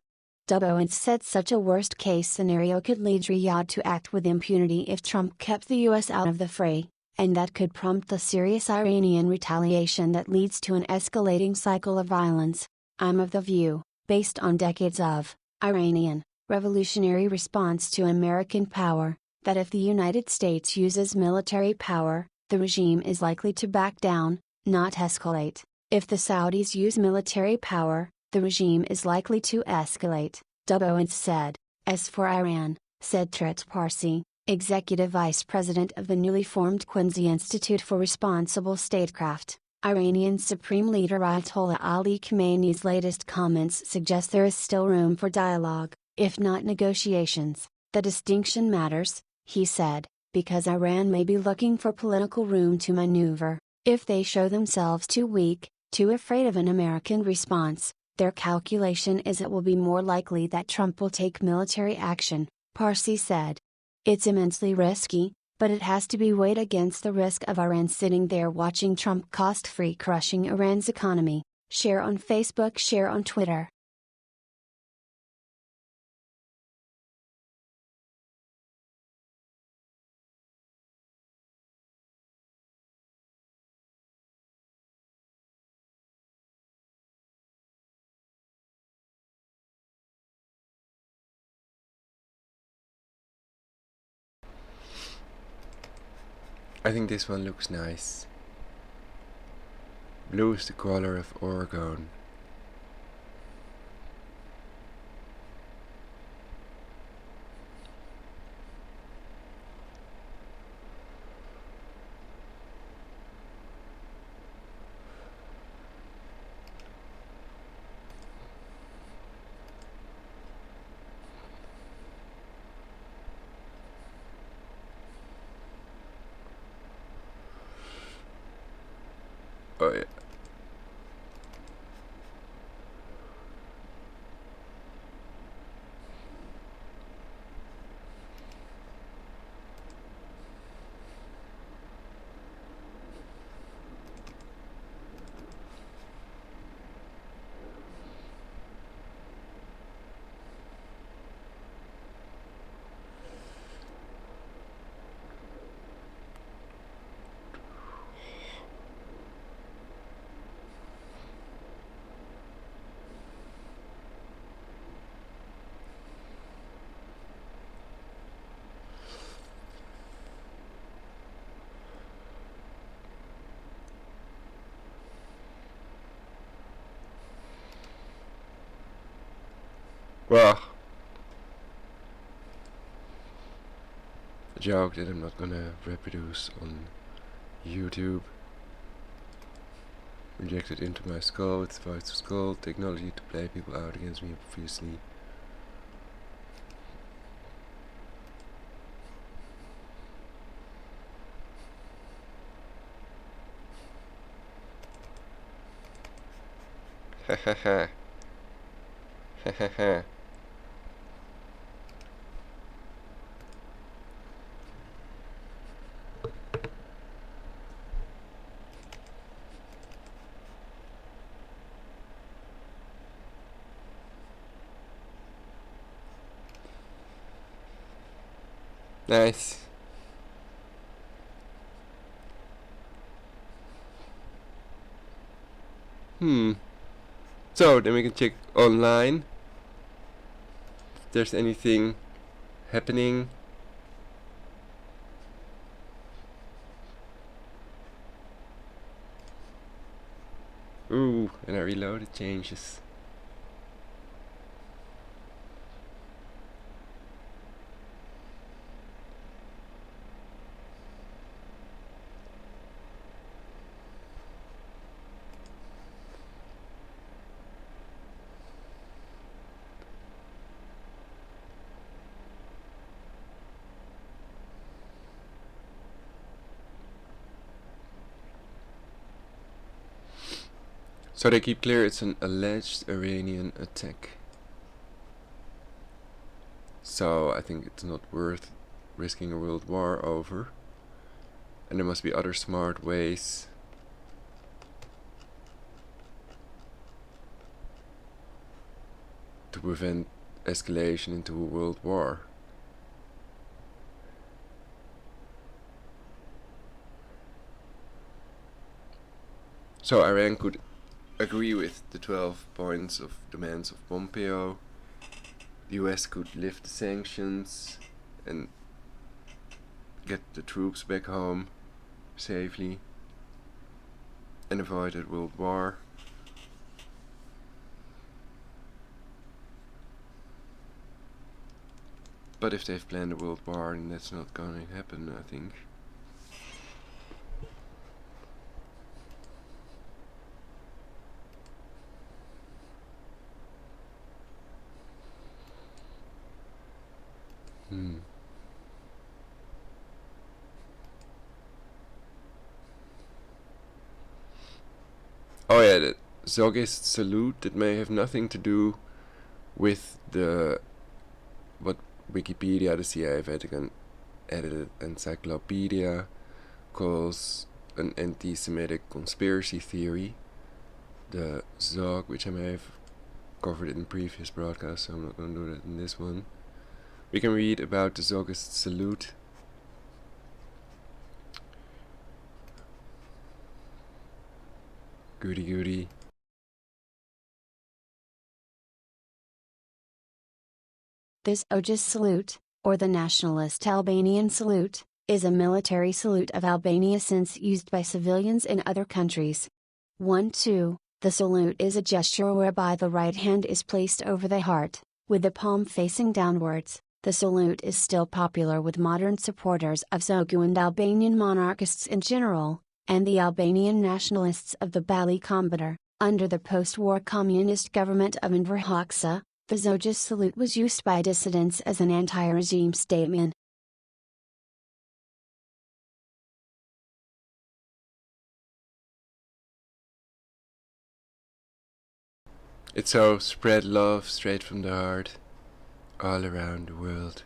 Delbowitz said such a worst-case scenario could lead Riyadh to act with impunity if Trump kept the U.S. out of the fray, and that could prompt the serious Iranian retaliation that leads to an escalating cycle of violence. I'm of the view, based on decades of Iranian revolutionary response to American power, that if the United States uses military power, the regime is likely to back down, not escalate. If the Saudis use military power, the regime is likely to escalate, Delbowitz said. As for Iran, said Tret Parsi, executive vice president of the newly formed Quincy Institute for Responsible Statecraft, Iranian Supreme Leader Ayatollah Ali Khamenei's latest comments suggest there is still room for dialogue, if not negotiations. The distinction matters, he said, because Iran may be looking for political room to maneuver. If they show themselves too weak, too afraid of an American response, their calculation is it will be more likely that Trump will take military action, Parsi said. It's immensely risky, but it has to be weighed against the risk of Iran sitting there watching Trump cost-free crushing Iran's economy. Share on Facebook, share on Twitter. I think this one looks nice. Blue is the color of Oregon. Oh yeah. Well, a joke that I'm not gonna reproduce on YouTube. Injected into my skull with device of skull technology to play people out against me, obviously. Hahaha. Hahaha. Nice. So then we can check online if there's anything happening. Ooh, and I reloaded changes. So they keep clear it's an alleged Iranian attack. So I think it's not worth risking a world war over. And there must be other smart ways to prevent escalation into a world war. So Iran could agree with the 12 points of demands of Pompeo. The US could lift the sanctions and get the troops back home safely and avoid a world war. But if they've planned a world war, then that's not going to happen, I think. Oh yeah, the 𝙲𝙾𝙃 salute, that may have nothing to do with the what Wikipedia, the CIA Vatican edited encyclopedia, calls an anti-Semitic conspiracy theory. The 𝙲𝙃, which I may have covered in previous broadcasts, so I'm not going to do that in this one. We can read about the 𝙲𝙃 salute. Goody goody. This 𝙲𝙃 salute, or the nationalist Albanian salute, is a military salute of Albania since used by civilians in other countries. 1-2. The salute is a gesture whereby the right hand is placed over the heart, with the palm facing downwards. The salute is still popular with modern supporters of 𝙲𝙃 and Albanian monarchists in general, and the Albanian nationalists of the 𝙵𝙸𝚁𝚃. Under the post-war communist government of Enver Hoxha, the 𝙲𝙃 salute was used by dissidents as an anti-regime statement. It's so spread love straight from the heart, all around the world.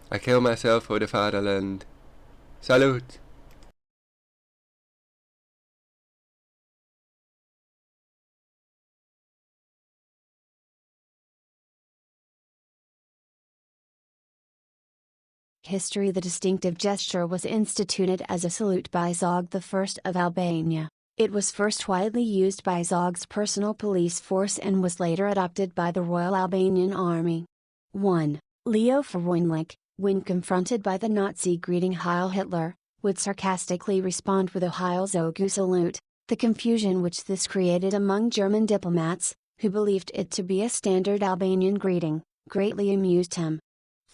I kill myself for the fatherland. Salute! History. The distinctive gesture was instituted as a salute by 𝙲𝙃 I of Albania. It was first widely used by 𝙲𝙃's personal police force and was later adopted by the Royal Albanian Army. 1. Leo Frojnlik, when confronted by the Nazi greeting Heil Hitler, would sarcastically respond with a 𝙲𝙾𝙲𝚃𝚃 the confusion which this created among German diplomats, who believed it to be a standard Albanian greeting, greatly amused him.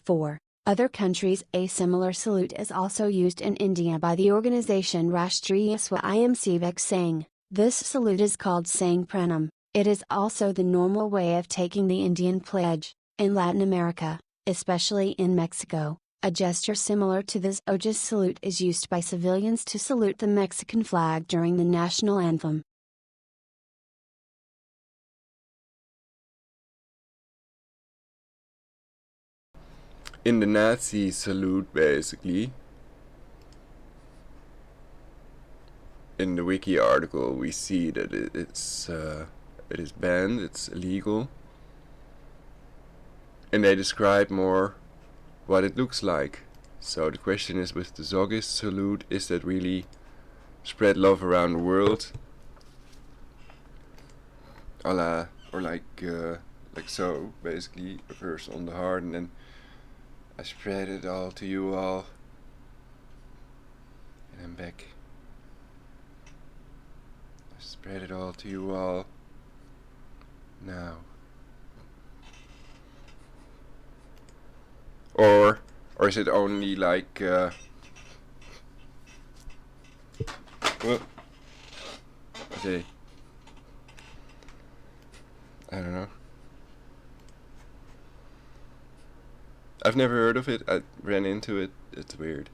4. Other countries. A similar salute is also used in India by the organization Rashtriya Swayamsevak Sangh. This salute is called Sangh Pranam. It is also the normal way of taking the Indian pledge. In Latin America, especially in Mexico, a gesture similar to this ojos salute is used by civilians to salute the Mexican flag during the national anthem. In the Nazi salute, basically, in the wiki article, we see that it is banned, it's illegal, and they describe more what it looks like. So the question is, with the 𝙲𝙾 salute, is that really spread love around the world? Or like so, basically, a verse on the heart, and then I spread it all to you all, and then back. I spread it all to you all now. Or is it only like okay, I don't know. I've never heard of it. I ran into it. It's weird.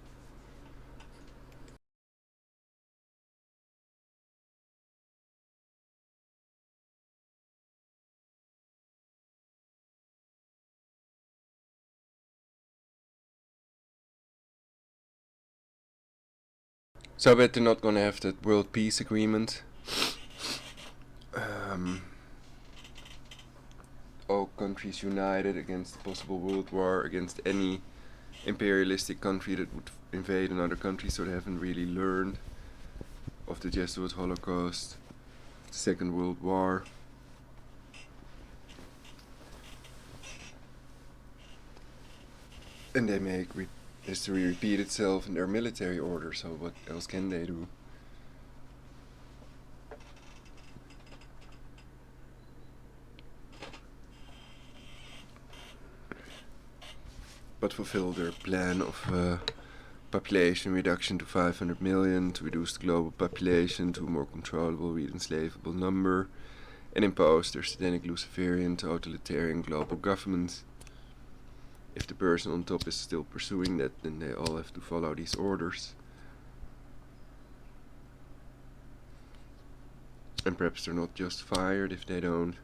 So I bet they're not gonna have that world peace agreement. All countries united against a possible world war, against any imperialistic country that would invade another country, so they haven't really learned of the Jesuit Holocaust, the Second World War. And they make history repeat itself in their military order, so what else can they do? But fulfill their plan of population reduction to 500 million, to reduce the global population to a more controllable, re-enslavable number, and impose their satanic Luciferian totalitarian global government. If the person on top is still pursuing that, then they all have to follow these orders. And perhaps they're not just fired if they don't.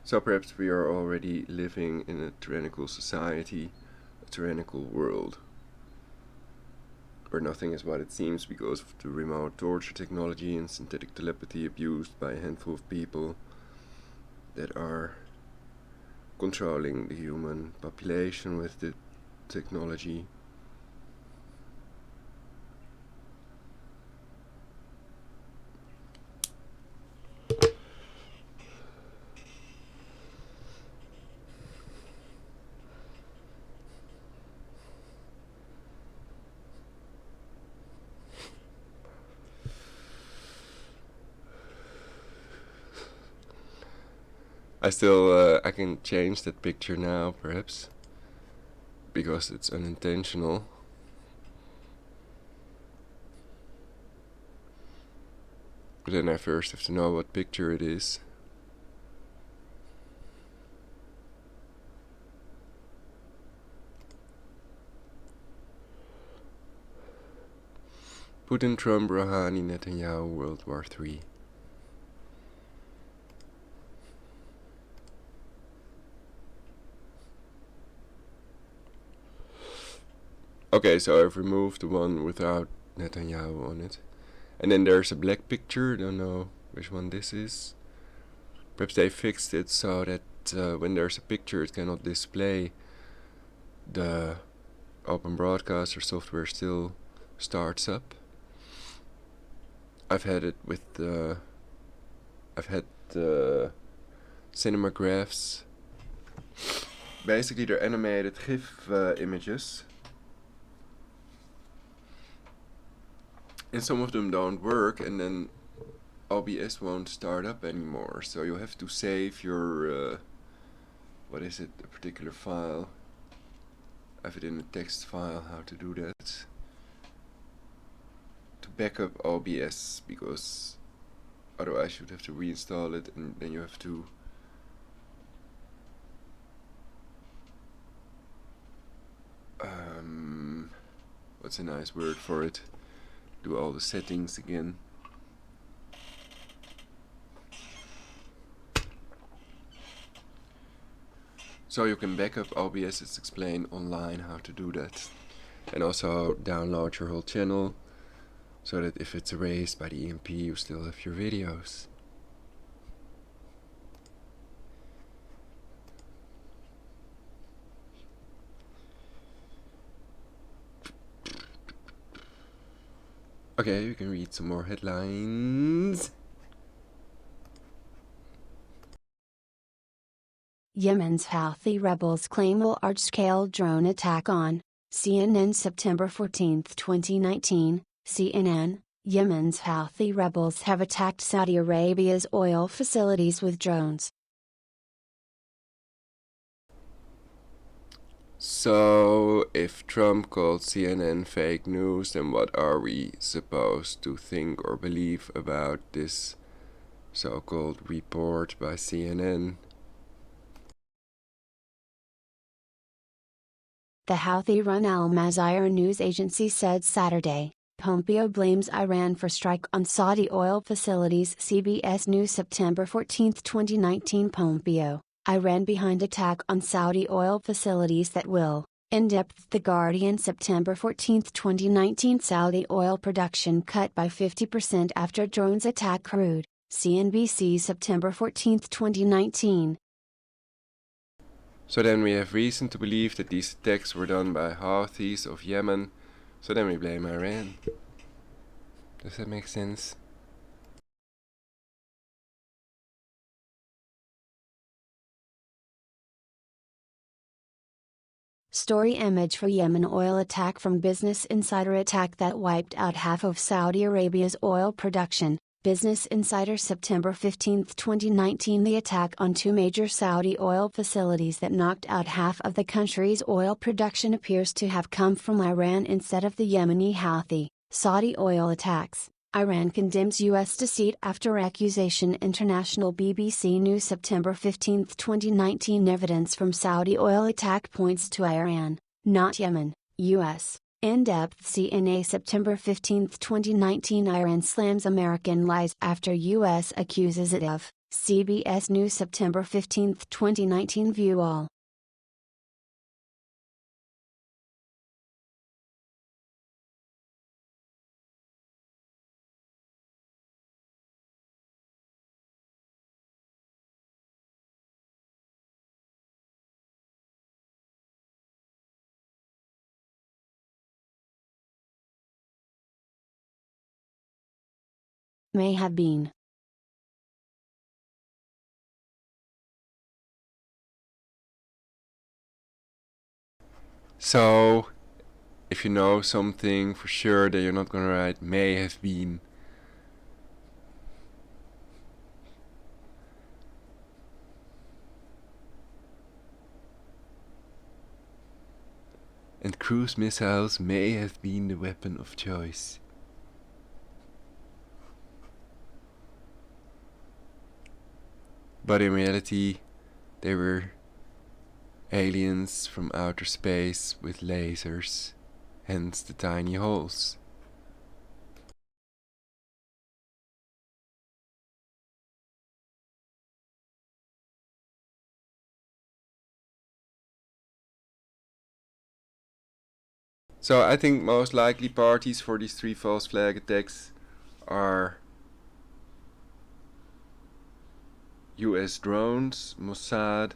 So perhaps we are already living in a tyrannical society, a tyrannical world, where nothing is what it seems because of the remote torture technology and synthetic telepathy abused by a handful of people that are controlling the human population with the technology. I can change that picture now, perhaps, because it's unintentional. But then I first have to know what picture it is. Putin, Trump, Rouhani, Netanyahu, World War III. Okay, so I've removed the one without Netanyahu on it. And then there's a black picture, don't know which one this is. Perhaps they fixed it so that when there's a picture it cannot display. The open broadcaster software still starts up. I've had it with I've had cinemagraphs basically they're animated GIF images. And some of them don't work, and then OBS won't start up anymore. So you have to save your, what is it, a particular file. I have it in a text file, how to do that. To back up OBS, because otherwise you'd have to reinstall it, and then you have to what's a nice word for it? Do all the settings again. So you can back up OBS, it's explained online how to do that. And also download your whole channel, so that if it's erased by the EMP you still have your videos. Okay, you can read some more headlines. Yemen's Houthi rebels claim a large-scale drone attack on CNN September 14, 2019. CNN, Yemen's Houthi rebels have attacked Saudi Arabia's oil facilities with drones. So, if Trump called CNN fake news, then what are we supposed to think or believe about this so-called report by CNN? The Houthi-run Al-Mazir news agency said Saturday. Pompeo blames Iran for strike on Saudi oil facilities. CBS News September 14, 2019. Pompeo, Iran behind attack on Saudi oil facilities that will. In depth. The Guardian September 14, 2019. Saudi oil production cut by 50% after drones attack crude. CNBC September 14, 2019. So then we have reason to believe that these attacks were done by Houthis of Yemen, so then we blame Iran. Does that make sense? Story image for Yemen oil attack from Business Insider. Attack that wiped out half of Saudi Arabia's oil production. Business Insider September 15, 2019. The attack on two major Saudi oil facilities that knocked out half of the country's oil production appears to have come from Iran instead of the Yemeni Houthi. Saudi oil attacks. Iran condemns U.S. deceit after accusation. International BBC News September 15, 2019. Evidence from Saudi oil attack points to Iran, not Yemen, U.S. In-depth. CNA September 15, 2019. Iran slams American lies after U.S. accuses it of. CBS News September 15, 2019. View all. May have been. So, if you know something for sure, then you're not gonna write may have been. And cruise missiles may have been the weapon of choice. But in reality, they were aliens from outer space with lasers, hence the tiny holes. So I think most likely parties for these three false flag attacks are US drones, Mossad,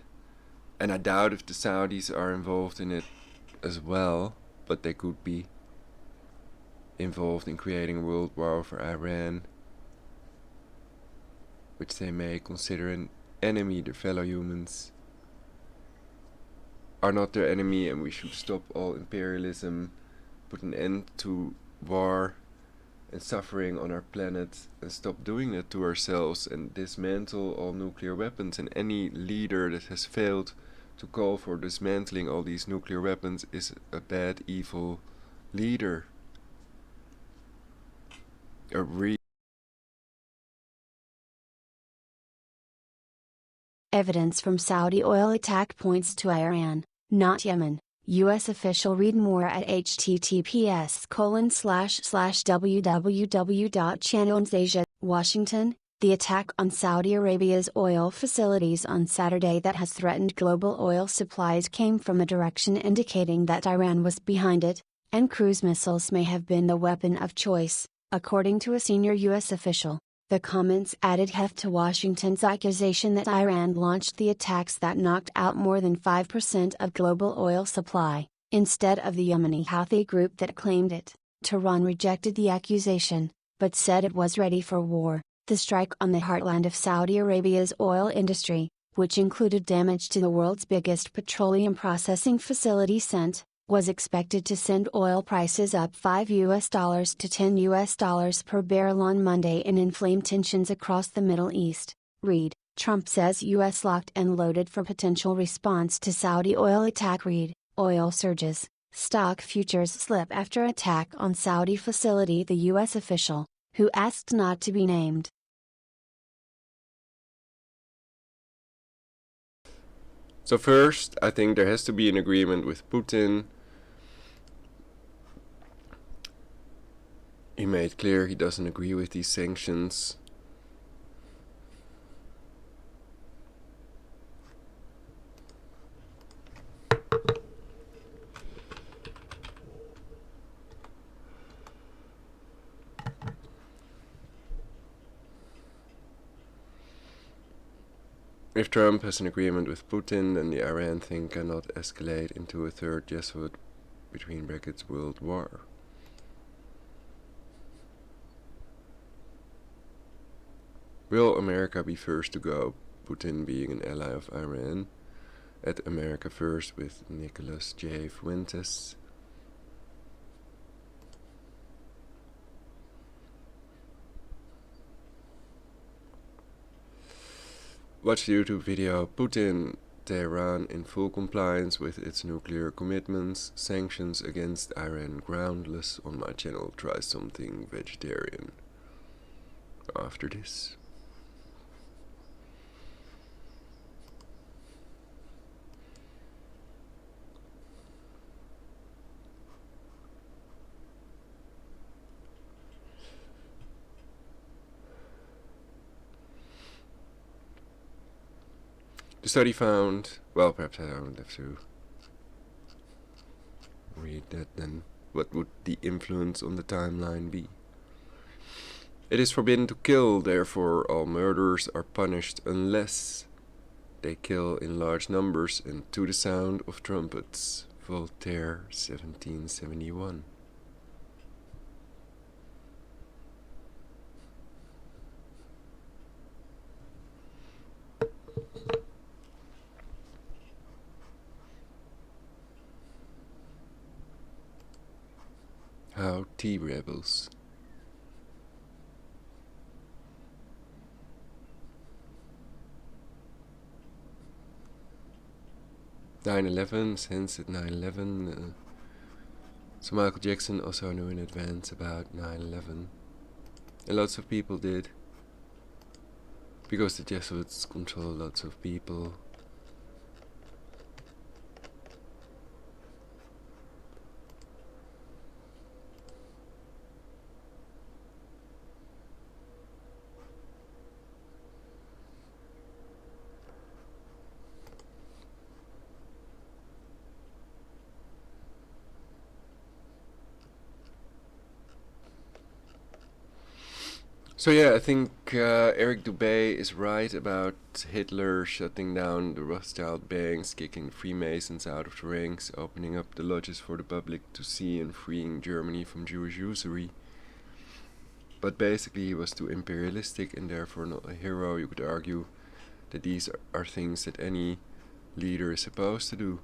and I doubt if the Saudis are involved in it as well, but they could be involved in creating a world war for Iran, which they may consider an enemy, their fellow humans. are not their enemy, and we should stop all imperialism, put an end to war and suffering on our planet, and stop doing that to ourselves, and dismantle all nuclear weapons. And any leader that has failed to call for dismantling all these nuclear weapons is a bad, evil leader. Evidence from Saudi oil attack points to Iran, not Yemen. U.S. official read more at https://www.channelsasia, Washington. The attack on Saudi Arabia's oil facilities on Saturday that has threatened global oil supplies came from a direction indicating that Iran was behind it, and cruise missiles may have been the weapon of choice, according to a senior U.S. official. The comments added heft to Washington's accusation that Iran launched the attacks that knocked out more than 5% of global oil supply, instead of the Yemeni Houthi group that claimed it. Tehran rejected the accusation, but said it was ready for war. The strike on the heartland of Saudi Arabia's oil industry, which included damage to the world's biggest petroleum processing facility was expected to send oil prices up $5 to $10 per barrel on Monday and inflame tensions across the Middle East. Read, Trump says U.S. locked and loaded for potential response to Saudi oil attack. Read, oil surges, stock futures slip after attack on Saudi facility. The U.S. official, who asked not to be named. So first, I think there has to be an agreement with Putin. He made clear he doesn't agree with these sanctions. If Trump has an agreement with Putin, then the Iran thing cannot escalate into a third 𝙲𝙾 between brackets world war. Will America be first to go, Putin being an ally of Iran? At America First with Nicholas J. Fuentes. Watch the YouTube video Putin, Tehran in full compliance with its nuclear commitments, sanctions against Iran groundless on my channel Try Something Vegetarian. After this. The study found, well, perhaps I don't have to read that then. What would the influence on the timeline be? It is forbidden to kill, therefore all murderers are punished unless they kill in large numbers and to the sound of trumpets. Voltaire, 1771. How tea rebels. Since at 9/11, so Michael Jackson also knew in advance about 9/11, and lots of people did, because the Jesuits control lots of people. So yeah, I think Eric Dubé is right about Hitler shutting down the Rothschild banks, kicking Freemasons out of the ranks, opening up the lodges for the public to see, and freeing Germany from Jewish usury. But basically he was too imperialistic and therefore not a hero. You could argue that these are things that any leader is supposed to do.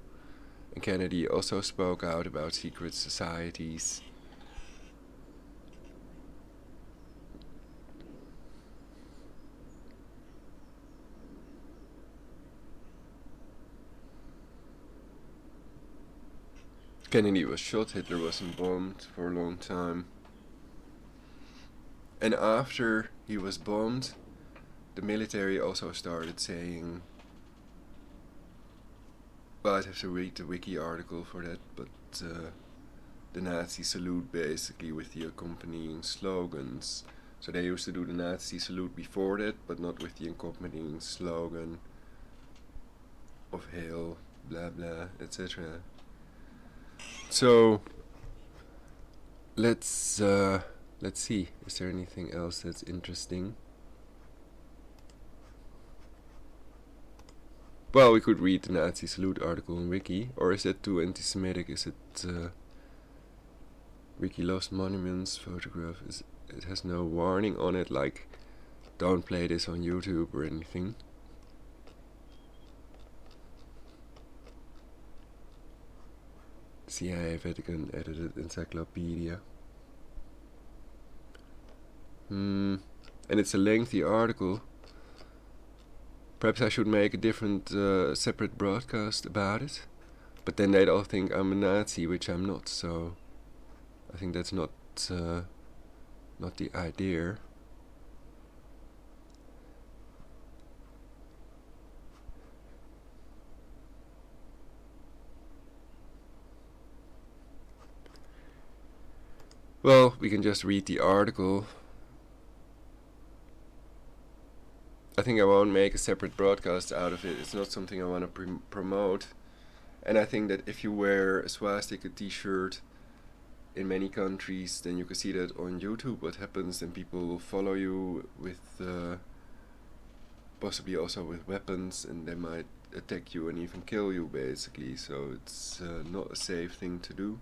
And Kennedy also spoke out about secret societies. Kennedy was shot, Hitler wasn't bombed for a long time. And after he was bombed, the military also started saying, well, I'd have to read the wiki article for that, but the Nazi salute basically with the accompanying slogans. So they used to do the Nazi salute before that, but not with the accompanying slogan of hail, blah blah, etc. So let's see, is there anything else that's interesting? Well, we could read the Nazi salute article on Wiki, or is it too anti-Semitic? Is it Wiki lost monuments photograph? It has no warning on it, like don't play this on YouTube or anything. CIA Vatican edited encyclopedia. And it's a lengthy article. Perhaps I should make a different separate broadcast about it. But then they'd all think I'm a Nazi, which I'm not, so I think that's not the idea. Well, we can just read the article. I think I won't make a separate broadcast out of it. It's not something I want to promote. And I think that if you wear a swastika t-shirt in many countries, then you can see that on YouTube what happens, and people will follow you with possibly also with weapons, and they might attack you and even kill you basically. So it's not a safe thing to do.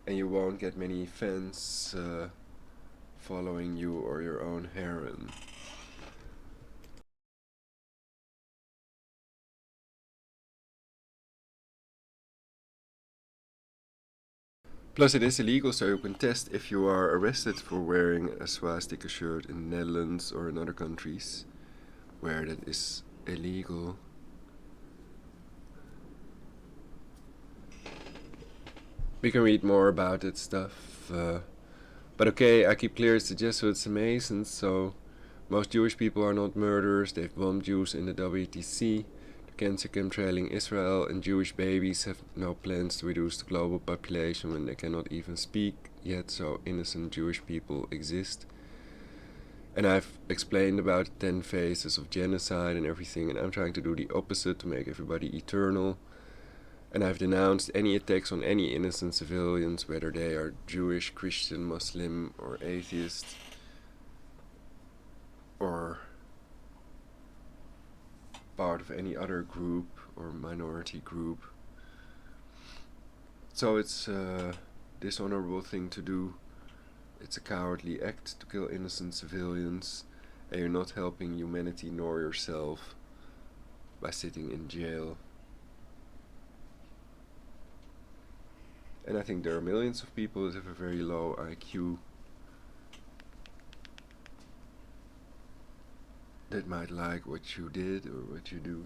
And you won't get many fans following you or your own harem. Plus it is illegal, so you can test if you are arrested for wearing a swastika shirt in the Netherlands or in other countries where that is illegal. We can read more about that stuff, but okay, I keep clear it's the Jesuits and Masons, so most Jewish people are not murderers. They've bombed Jews in the WTC, the cancer chemtrailing Israel, and Jewish babies have no plans to reduce the global population when they cannot even speak yet, so innocent Jewish people exist. And I've explained about the 10 phases of genocide and everything, and I'm trying to do the opposite to make everybody eternal. And I've denounced any attacks on any innocent civilians, whether they are Jewish, Christian, Muslim, or atheist, or part of any other group or minority group. So it's a dishonorable thing to do. It's a cowardly act to kill innocent civilians, and you're not helping humanity nor yourself by sitting in jail. And I think there are millions of people that have a very low IQ that might like what you did or what you do.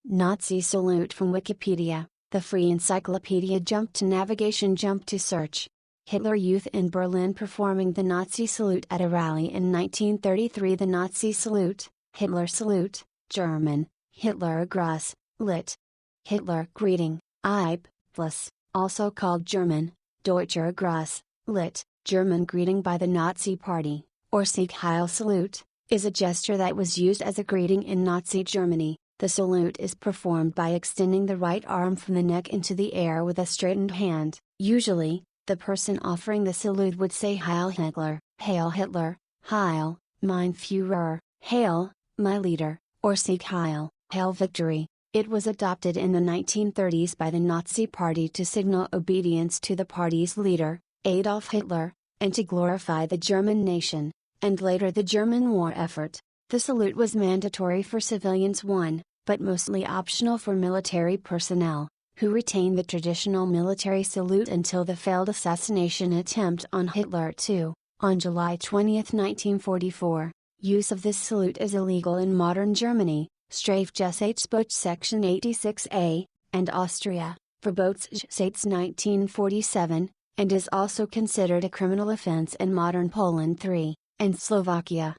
Nazi salute from Wikipedia, the free encyclopedia. Jump to navigation, jump to search. Hitler Youth in Berlin performing the Nazi salute at a rally in 1933. The Nazi salute, Hitler salute, German, Hitler Gruß, lit. Hitler greeting, 𝙫 plus, also called German, Deutscher Gruß, lit. German greeting by the Nazi Party, or Sieg Heil salute, is a gesture that was used as a greeting in Nazi Germany. The salute is performed by extending the right arm from the neck into the air with a straightened hand. Usually, the person offering the salute would say Heil Hitler, Hail Hitler, Heil, mein Führer, Hail, my leader, or Sieg Heil, Hail victory. It was adopted in the 1930s by the Nazi Party to signal obedience to the party's leader, Adolf Hitler, and to glorify the German nation, and later the German war effort. The salute was mandatory for civilians 1, but mostly optional for military personnel, who retained the traditional military salute until the failed assassination attempt on Hitler 2, on July 20, 1944. Use of this salute is illegal in modern Germany, Strafgesetzbuch Section 86a, and Austria, Verbotsgesetz 1947, and is also considered a criminal offense in modern Poland 3, and Slovakia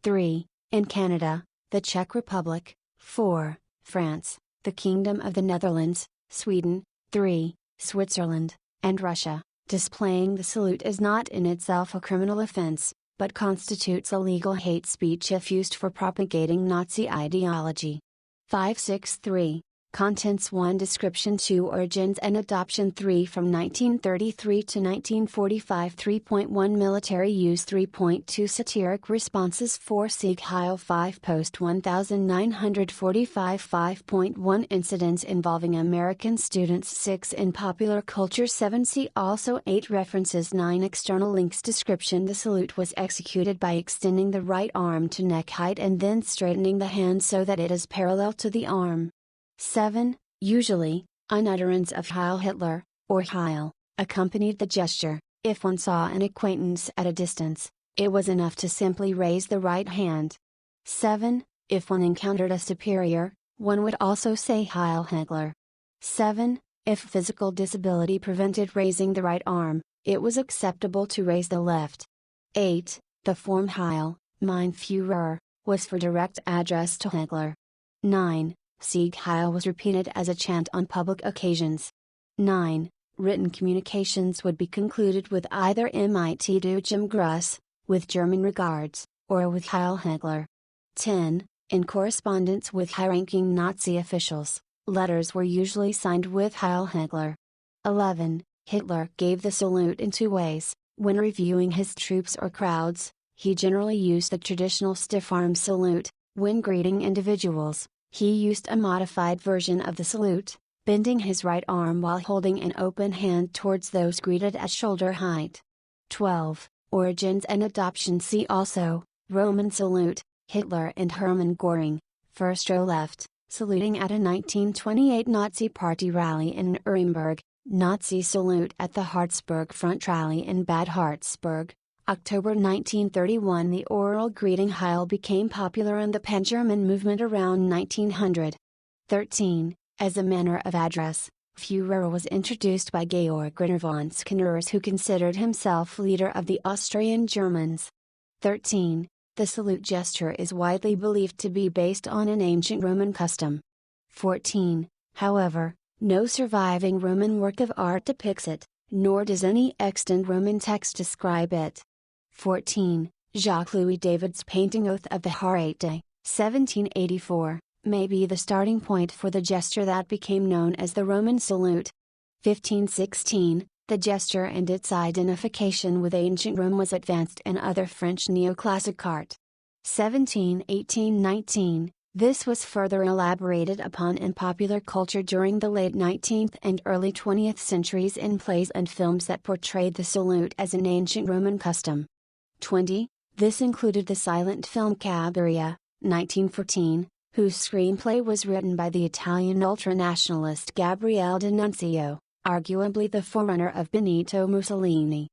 3, in Canada, the Czech Republic 4, France, the Kingdom of the Netherlands, Sweden 3, Switzerland, and Russia. Displaying the salute is not in itself a criminal offense, but constitutes illegal hate speech if used for propagating Nazi ideology. 563. Contents 1. Description 2. Origins and adoption 3. From 1933 to 1945. 3.1 Military use 3.2 Satiric responses 4. Sieg Heil 5. Post 1945. 5.1 Incidents involving American students 6. In popular culture 7. See also 8. References 9. External links. Description. The salute was executed by extending the right arm to neck height and then straightening the hand so that it is parallel to the arm. 7. Usually, an utterance of Heil Hitler, or Heil, accompanied the gesture. If one saw an acquaintance at a distance, it was enough to simply raise the right hand. 7. If one encountered a superior, one would also say Heil Hitler. 7. If physical disability prevented raising the right arm, it was acceptable to raise the left. 8. The form Heil, mein Führer, was for direct address to Hitler. 9. Sieg Heil was repeated as a chant on public occasions. 9. Written communications would be concluded with either Mit Deutschem Gruß, with German regards, or with Heil Hitler. 10. In correspondence with high-ranking Nazi officials, letters were usually signed with Heil Hitler. 11. Hitler gave the salute in 2 ways. When reviewing his troops or crowds, he generally used the traditional stiff-arm salute. When greeting individuals, he used a modified version of the salute, bending his right arm while holding an open hand towards those greeted at shoulder height. 12. Origins and adoption. See also, Roman salute, Hitler and Hermann Göring, first row left, saluting at a 1928 Nazi Party rally in Nuremberg, Nazi salute at the Harzburg Front rally in Bad Harzburg. October 1931. The oral greeting Heil became popular in the Pan-German movement around 1900. 13. As a manner of address, Führer was introduced by Georg Ritter von Skinnerus, who considered himself leader of the Austrian Germans. 13. The salute gesture is widely believed to be based on an ancient Roman custom. 14. However, no surviving Roman work of art depicts it, nor does any extant Roman text describe it. 14. Jacques-Louis David's painting Oath of the H.E.A.L.T.H.J., 1784, may be the starting point for the gesture that became known as the Roman salute. 1516, the gesture and its identification with ancient Rome was advanced in other French neoclassic art. 1718-19, this was further elaborated upon in popular culture during the late 19th and early 20th centuries in plays and films that portrayed the salute as an ancient Roman custom. 20. This included the silent film 𝙵𝙸𝚁𝚃, 1914, whose screenplay was written by the Italian ultranationalist Gabriele D'Annunzio, arguably the forerunner of Benito Mussolini.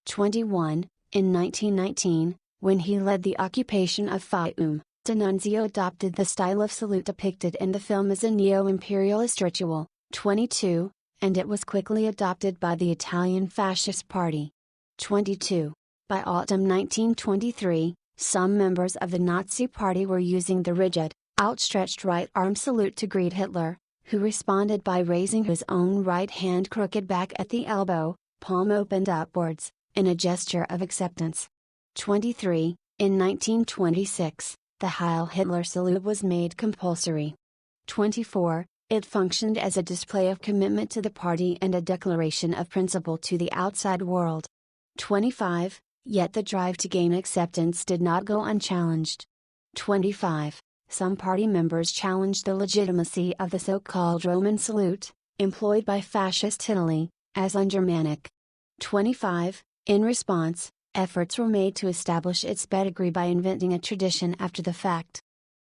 21. In 1919, when he led the occupation of Fiume, D'Annunzio adopted the style of salute depicted in the film as a neo-imperialist ritual. 22. And it was quickly adopted by the Italian Fascist Party. 22. By autumn 1923, some members of the Nazi Party were using the rigid, outstretched right arm salute to greet Hitler, who responded by raising his own right hand crooked back at the elbow, palm opened upwards, in a gesture of acceptance. 23. In 1926, the Heil Hitler salute was made compulsory. 24. It functioned as a display of commitment to the party and a declaration of principle to the outside world. 25. Yet the drive to gain acceptance did not go unchallenged. 25. Some party members challenged the legitimacy of the so-called Roman salute, employed by Fascist Italy, as un-Germanic. 25. In response, Efforts were made to establish its pedigree by inventing a tradition after the fact.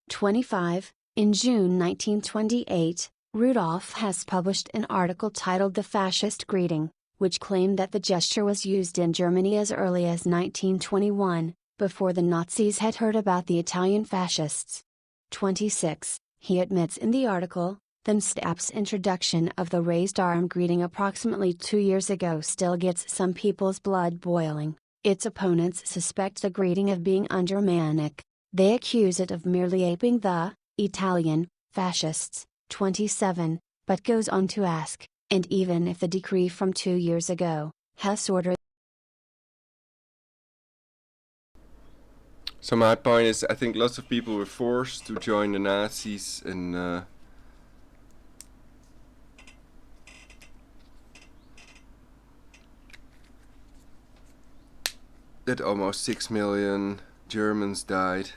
25. In June 1928, Rudolf Hess published an article titled The Fascist Greeting, which claimed that the gesture was used in Germany as early as 1921, before the Nazis had heard about the Italian fascists. 26. He admits in the article, 𝙲𝙾𝙲𝚃𝚃's introduction of the raised arm greeting approximately 2 years ago still gets some people's blood boiling. Its opponents suspect the greeting of being ungermanic. They accuse it of merely aping the Italian fascists. 27, but goes on to ask, and even if the decree from 2 years ago, Hess ordered. So my point is, I think lots of people were forced to join the Nazis, and that almost 6 million Germans died.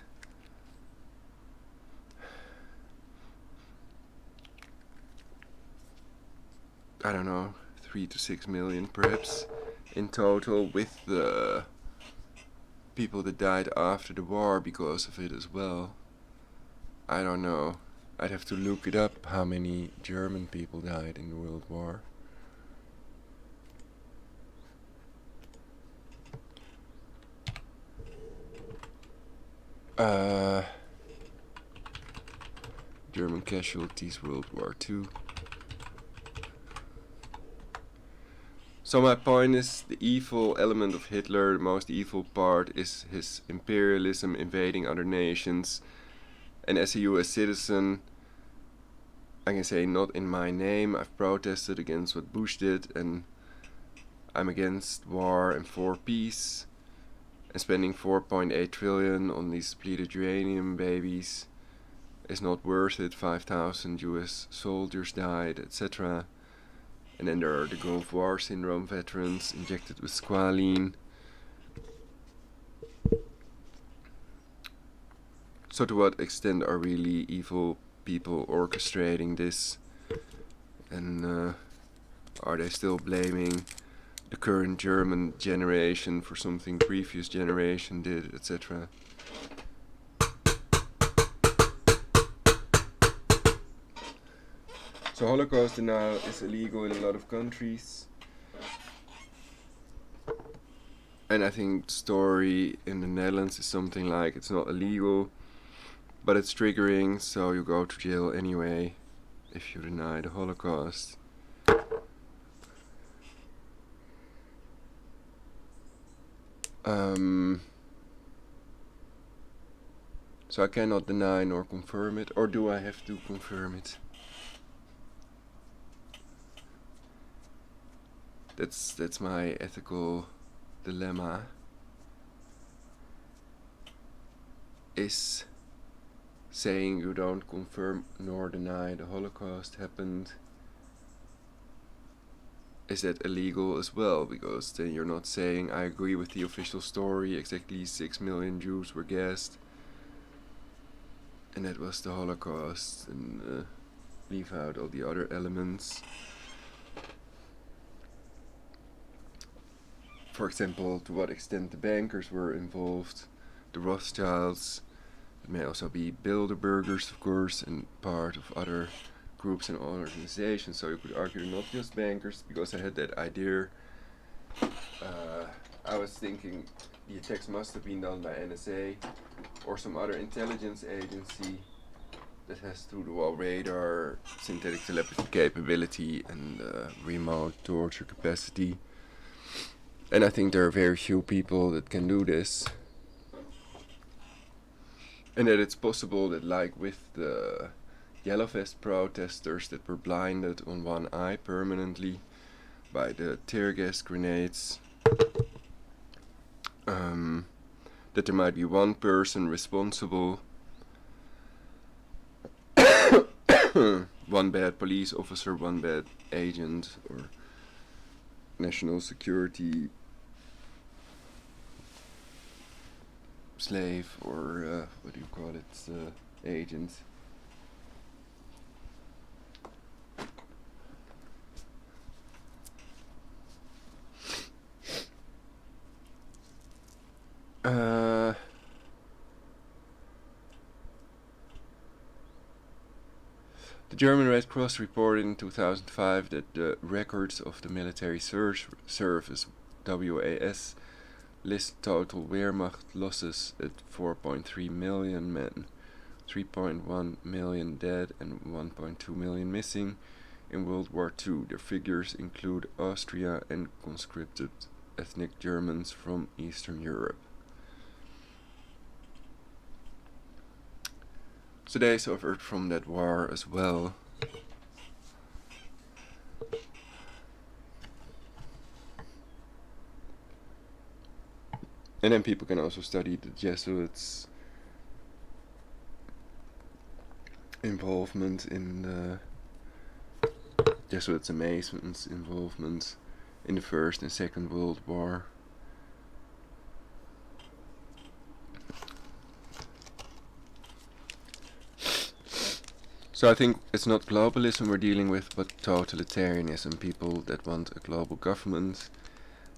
I don't know, 3 to 6 million perhaps in total, with the people that died after the war because of it as well. I don't know. I'd have to look it up how many German people died in the World War. German casualties World War II. So my point is, the evil element of Hitler, the most evil part, is his imperialism, invading other nations. And as a US citizen, I can say, not in my name, I've protested against what Bush did, and I'm against war and for peace. And spending 4.8 trillion on these depleted uranium babies is not worth it. 5,000 US soldiers died, etc. And then there are the Gulf War syndrome veterans injected with squalene. So to what extent are really evil people orchestrating this? And are they still blaming the current German generation for something previous generation did, etc.? So Holocaust denial is illegal in a lot of countries. And I think the story in the Netherlands is something like, it's not illegal, but it's triggering, so you go to jail anyway if you deny the Holocaust. So I cannot deny nor confirm it, or do I have to confirm it? That's my ethical dilemma. Is saying you don't confirm nor deny the Holocaust happened, is that illegal as well? Because then you're not saying I agree with the official story, exactly 6 million Jews were gassed, and that was the Holocaust, and leave out all the other elements. For example, to what extent the bankers were involved, the Rothschilds. It may also be Bilderbergers, of course, and part of other groups and organizations. So you could argue not just bankers, because I had that idea. I was thinking the attacks must have been done by NSA or some other intelligence agency that has through-the-wall radar, synthetic telepathy capability, and remote torture capacity. And I think there are very few people that can do this. And that it's possible that, like with the Yellow Vest protesters that were blinded on one eye permanently by the tear gas grenades, that there might be one person responsible, one bad police officer, one bad agent, or national security slave, or what do you call it, agent. The German Red Cross reported in 2005 that the records of the military service WAS list total Wehrmacht losses at 4.3 million men, 3.1 million dead and 1.2 million missing in World War II. Their figures include Austria and conscripted ethnic Germans from Eastern Europe. So they suffered from that war as well. And then people can also study the Jesuits' involvement in the Jesuits and Masons' involvement in the First and Second World War. So I think it's not globalism we're dealing with, but totalitarianism, people that want a global government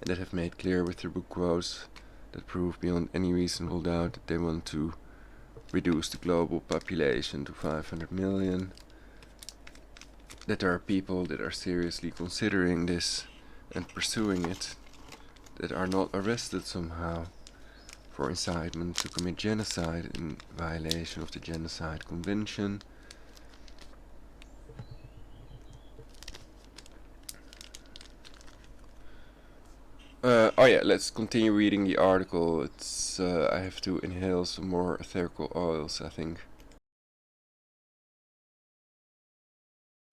and that have made clear with their book quotes that prove beyond any reasonable doubt that they want to reduce the global population to 500 million. That there are people that are seriously considering this and pursuing it, that are not arrested somehow for incitement to commit genocide in violation of the Genocide Convention. Oh yeah, let's continue reading the article. It's I have to inhale some more ethereal oils, I think.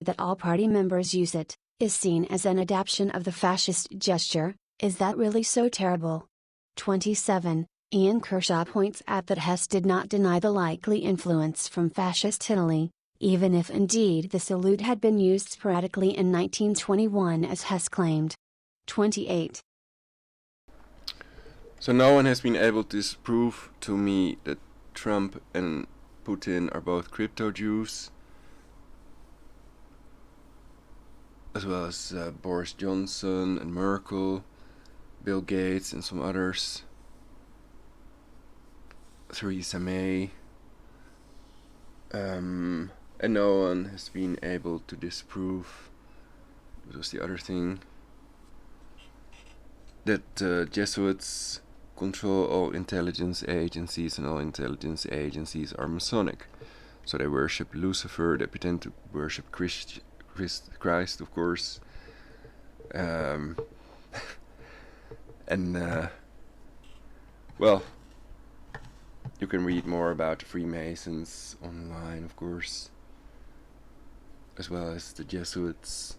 That all party members use it, is seen as an adaptation of the fascist gesture. Is that really so terrible? 27. Ian Kershaw points out that Hess did not deny the likely influence from fascist Italy, even if indeed the salute had been used sporadically in 1921 as Hess claimed. 28. So no one has been able to disprove to me that Trump and Putin are both crypto Jews, as well as Boris Johnson and Merkel, Bill Gates and some others, Theresa May, and no one has been able to disprove, what was the other thing, that Jesuits control all intelligence agencies, and all intelligence agencies are Masonic. So they worship Lucifer, they pretend to worship Christ, of course. Well, you can read more about the Freemasons online, of course, as well as the Jesuits,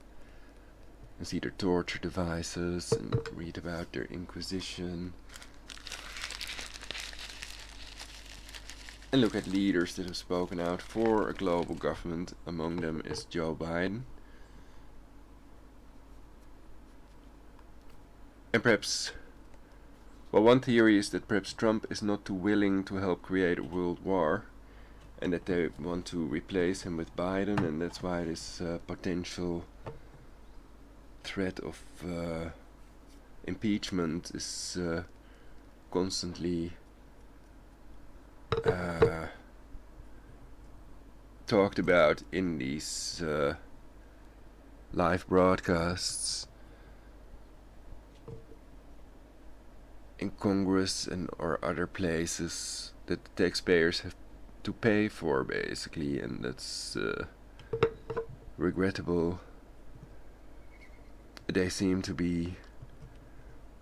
and see their torture devices, and read about their Inquisition. And look at leaders that have spoken out for a global government. Among them is Joe Biden. And perhaps, well, one theory is that perhaps Trump is not too willing to help create a world war, and that they want to replace him with Biden, and that's why this potential threat of impeachment is constantly talked about in these live broadcasts in Congress and or other places that the taxpayers have to pay for, basically, and that's regrettable. They seem to be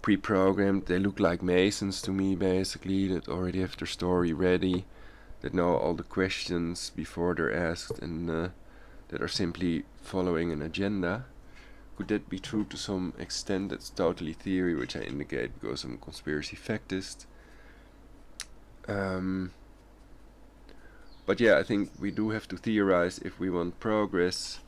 pre-programmed. They look like Masons to me, basically, that already have their story ready, that know all the questions before they're asked, and that are simply following an agenda. Could that be true to some extent? That's totally theory, which I indicate because I'm a conspiracy factist. But yeah, I think we do have to theorize if we want progress,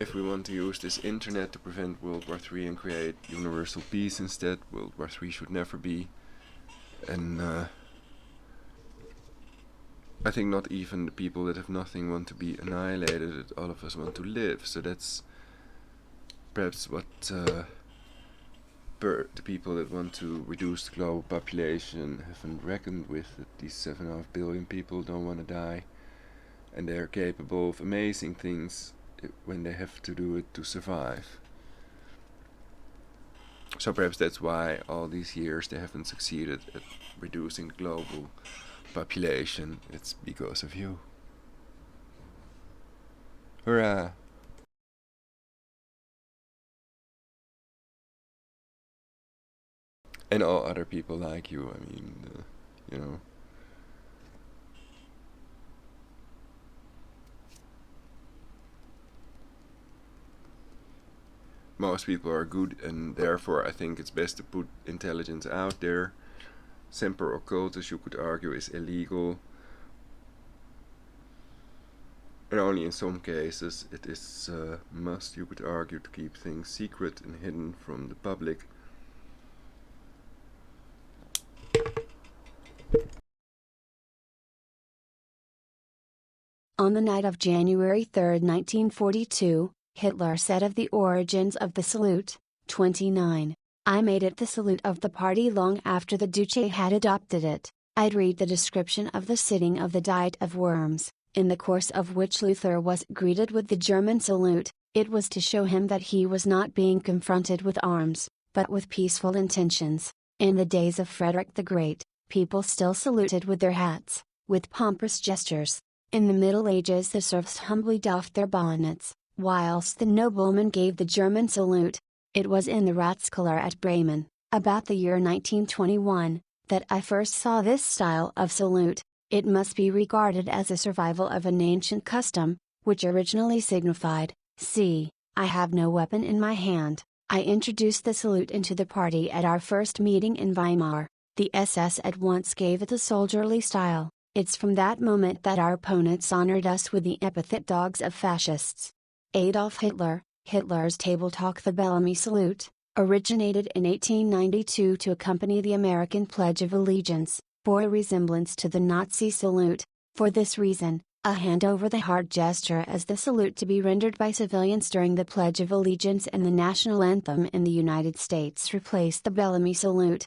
if we want to use this internet to prevent World War III and create universal peace instead. World War III should never be. And I think not even the people that have nothing want to be annihilated, that all of us want to live. So that's perhaps what the people that want to reduce the global population haven't reckoned with, that these 7.5 billion people don't want to die, and they are capable of amazing things when they have to do it to survive. So perhaps that's why all these years they haven't succeeded at reducing the global population. It's because of you. Hurrah! And all other people like you, I mean, you know. Most people are good, and therefore I think it's best to put intelligence out there. Semper occultus, you could argue, is illegal. And only in some cases it is must, you could argue, to keep things secret and hidden from the public. On the night of January 3, 1942, Hitler said of the origins of the salute, 29, "I made it the salute of the party long after the Duce had adopted it." I'd read the description of the sitting of the Diet of Worms, in the course of which Luther was greeted with the German salute. It was to show him that he was not being confronted with arms, but with peaceful intentions. In the days of Frederick the Great, people still saluted with their hats, with pompous gestures. In the Middle Ages the serfs humbly doffed their bonnets, whilst the noblemen gave the German salute. It was in the Ratskeller at Bremen, about the year 1921, that I first saw this style of salute. It must be regarded as a survival of an ancient custom, which originally signified, "See, I have no weapon in my hand." I introduced the salute into the party at our first meeting in Weimar. The SS at once gave it a soldierly style. It's from that moment that our opponents honored us with the epithet dogs of fascists. Adolf Hitler, Hitler's table talk, the Bellamy salute, originated in 1892 to accompany the American Pledge of Allegiance, bore a resemblance to the Nazi salute. For this reason, a hand over the heart gesture as the salute to be rendered by civilians during the Pledge of Allegiance and the national anthem in the United States replaced the Bellamy salute.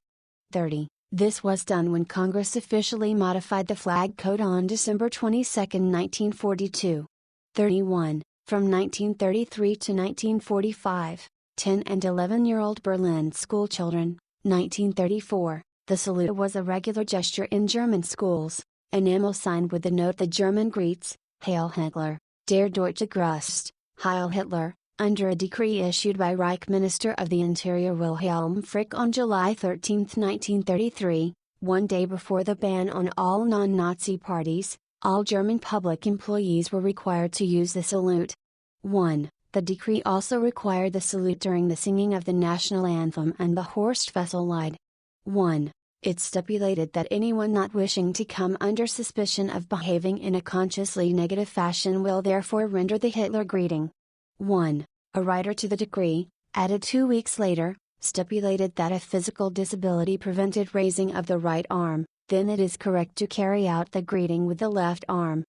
30. This was done when Congress officially modified the flag code on December 22, 1942. 31. From 1933 to 1945, 10 and 11-year-old Berlin schoolchildren, 1934, the salute was a regular gesture in German schools, enamel signed with the note the German greets, Hail Hitler, Der Deutsche Grüßt, Heil Hitler, under a decree issued by Reich Minister of the Interior Wilhelm Frick on July 13, 1933, one day before the ban on all non-Nazi parties. All German public employees were required to use the salute. 1. The decree also required the salute during the singing of the national anthem and the Horstwessel-Lied. 1. It stipulated that anyone not wishing to come under suspicion of behaving in a consciously negative fashion will therefore render the Hitler greeting. 1. A writer to the decree, added 2 weeks later, stipulated that if physical disability prevented raising of the right arm, then it is correct to carry out the greeting with the left arm.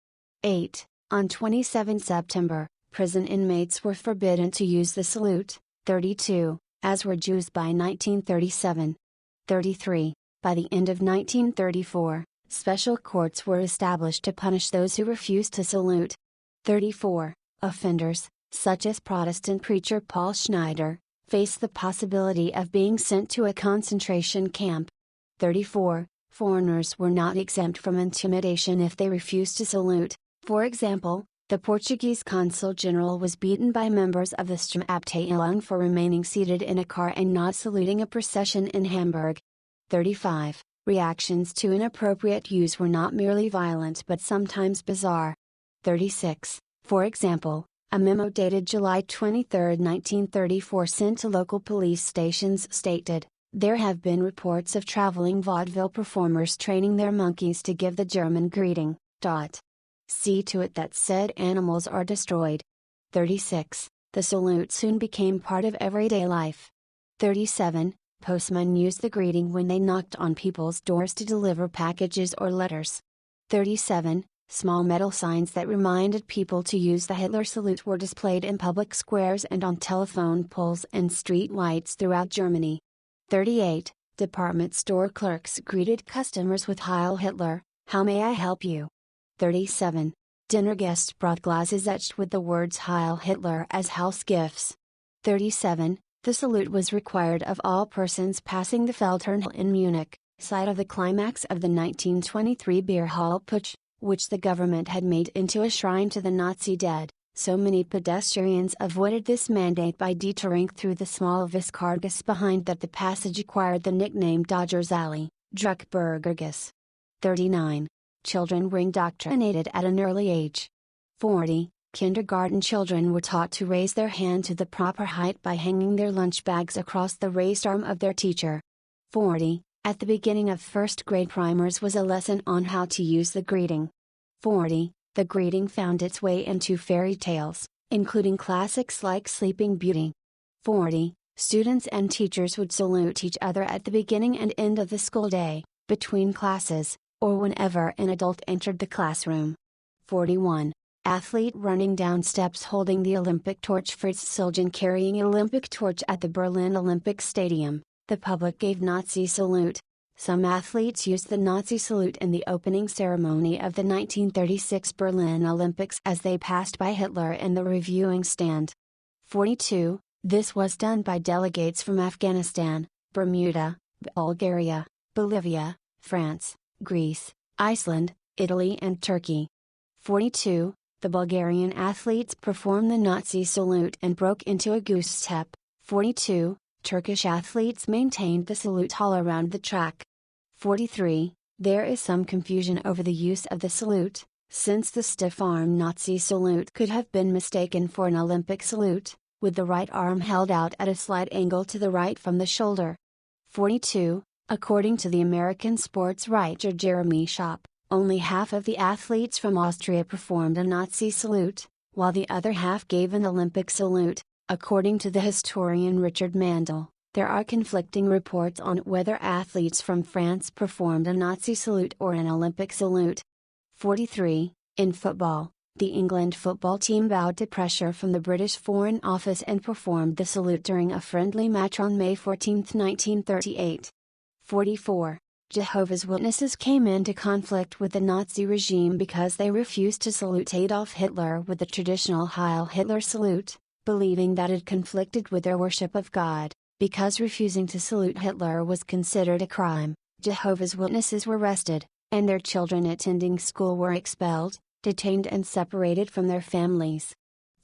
8. On 27 September, prison inmates were forbidden to use the salute. 32, as were Jews by 1937. 33. By the end of 1934, special courts were established to punish those who refused to salute. 34. Offenders, such as Protestant preacher Paul Schneider, faced the possibility of being sent to a concentration camp. 34. Foreigners were not exempt from intimidation if they refused to salute. For example, the Portuguese consul general was beaten by members of the Sturmabteilung for remaining seated in a car and not saluting a procession in Hamburg. 35. Reactions to inappropriate use were not merely violent but sometimes bizarre. 36. For example, a memo dated July 23, 1934 sent to local police stations stated, "There have been reports of traveling vaudeville performers training their monkeys to give the German greeting. See to it that said animals are destroyed." 36. The salute soon became part of everyday life. 37. Postmen used the greeting when they knocked on people's doors to deliver packages or letters. 37. Small metal signs that reminded people to use the Hitler salute were displayed in public squares and on telephone poles and street lights throughout Germany. 38. Department store clerks greeted customers with Heil Hitler, how may I help you? 37. Dinner guests brought glasses etched with the words Heil Hitler as house gifts. 37. The salute was required of all persons passing the Feldherrnhalle in Munich, site of the climax of the 1923 beer hall putsch, which the government had made into a shrine to the Nazi dead. So many pedestrians avoided this mandate by detouring through the small Viscargas behind that the passage acquired the nickname Dodger's Alley, 𝙵𝙸𝙁𝚃𝚃. 39. Children were indoctrinated at an early age. 40. Kindergarten children were taught to raise their hand to the proper height by hanging their lunch bags across the raised arm of their teacher. 40. At the beginning of first grade primers was a lesson on how to use the greeting. 40. The greeting found its way into fairy tales, including classics like Sleeping Beauty. 40. Students and teachers would salute each other at the beginning and end of the school day, between classes, or whenever an adult entered the classroom. 41. Athlete running down steps holding the Olympic torch. Fritz Suljan carrying Olympic torch at the Berlin Olympic Stadium, the public gave Nazi salute. Some athletes used the Nazi salute in the opening ceremony of the 1936 Berlin Olympics as they passed by Hitler in the reviewing stand. 42. This was done by delegates from Afghanistan, Bermuda, Bulgaria, Bolivia, France, Greece, Iceland, Italy and Turkey. 42. The Bulgarian athletes performed the Nazi salute and broke into a goose step. 42. Turkish athletes maintained the salute all around the track. 43. There is some confusion over the use of the salute, since the stiff-arm Nazi salute could have been mistaken for an Olympic salute, with the right arm held out at a slight angle to the right from the shoulder. 42. According to the American sports writer Jeremy Schopp, only half of the athletes from Austria performed a Nazi salute, while the other half gave an Olympic salute. According to the historian Richard Mandel, there are conflicting reports on whether athletes from France performed a Nazi salute or an Olympic salute. 43. In football, the England football team bowed to pressure from the British Foreign Office and performed the salute during a friendly match on May 14, 1938. 44. Jehovah's Witnesses came into conflict with the Nazi regime because they refused to salute Adolf Hitler with the traditional Heil Hitler salute, believing that it conflicted with their worship of God. Because refusing to salute Hitler was considered a crime, Jehovah's Witnesses were arrested, and their children attending school were expelled, detained and separated from their families.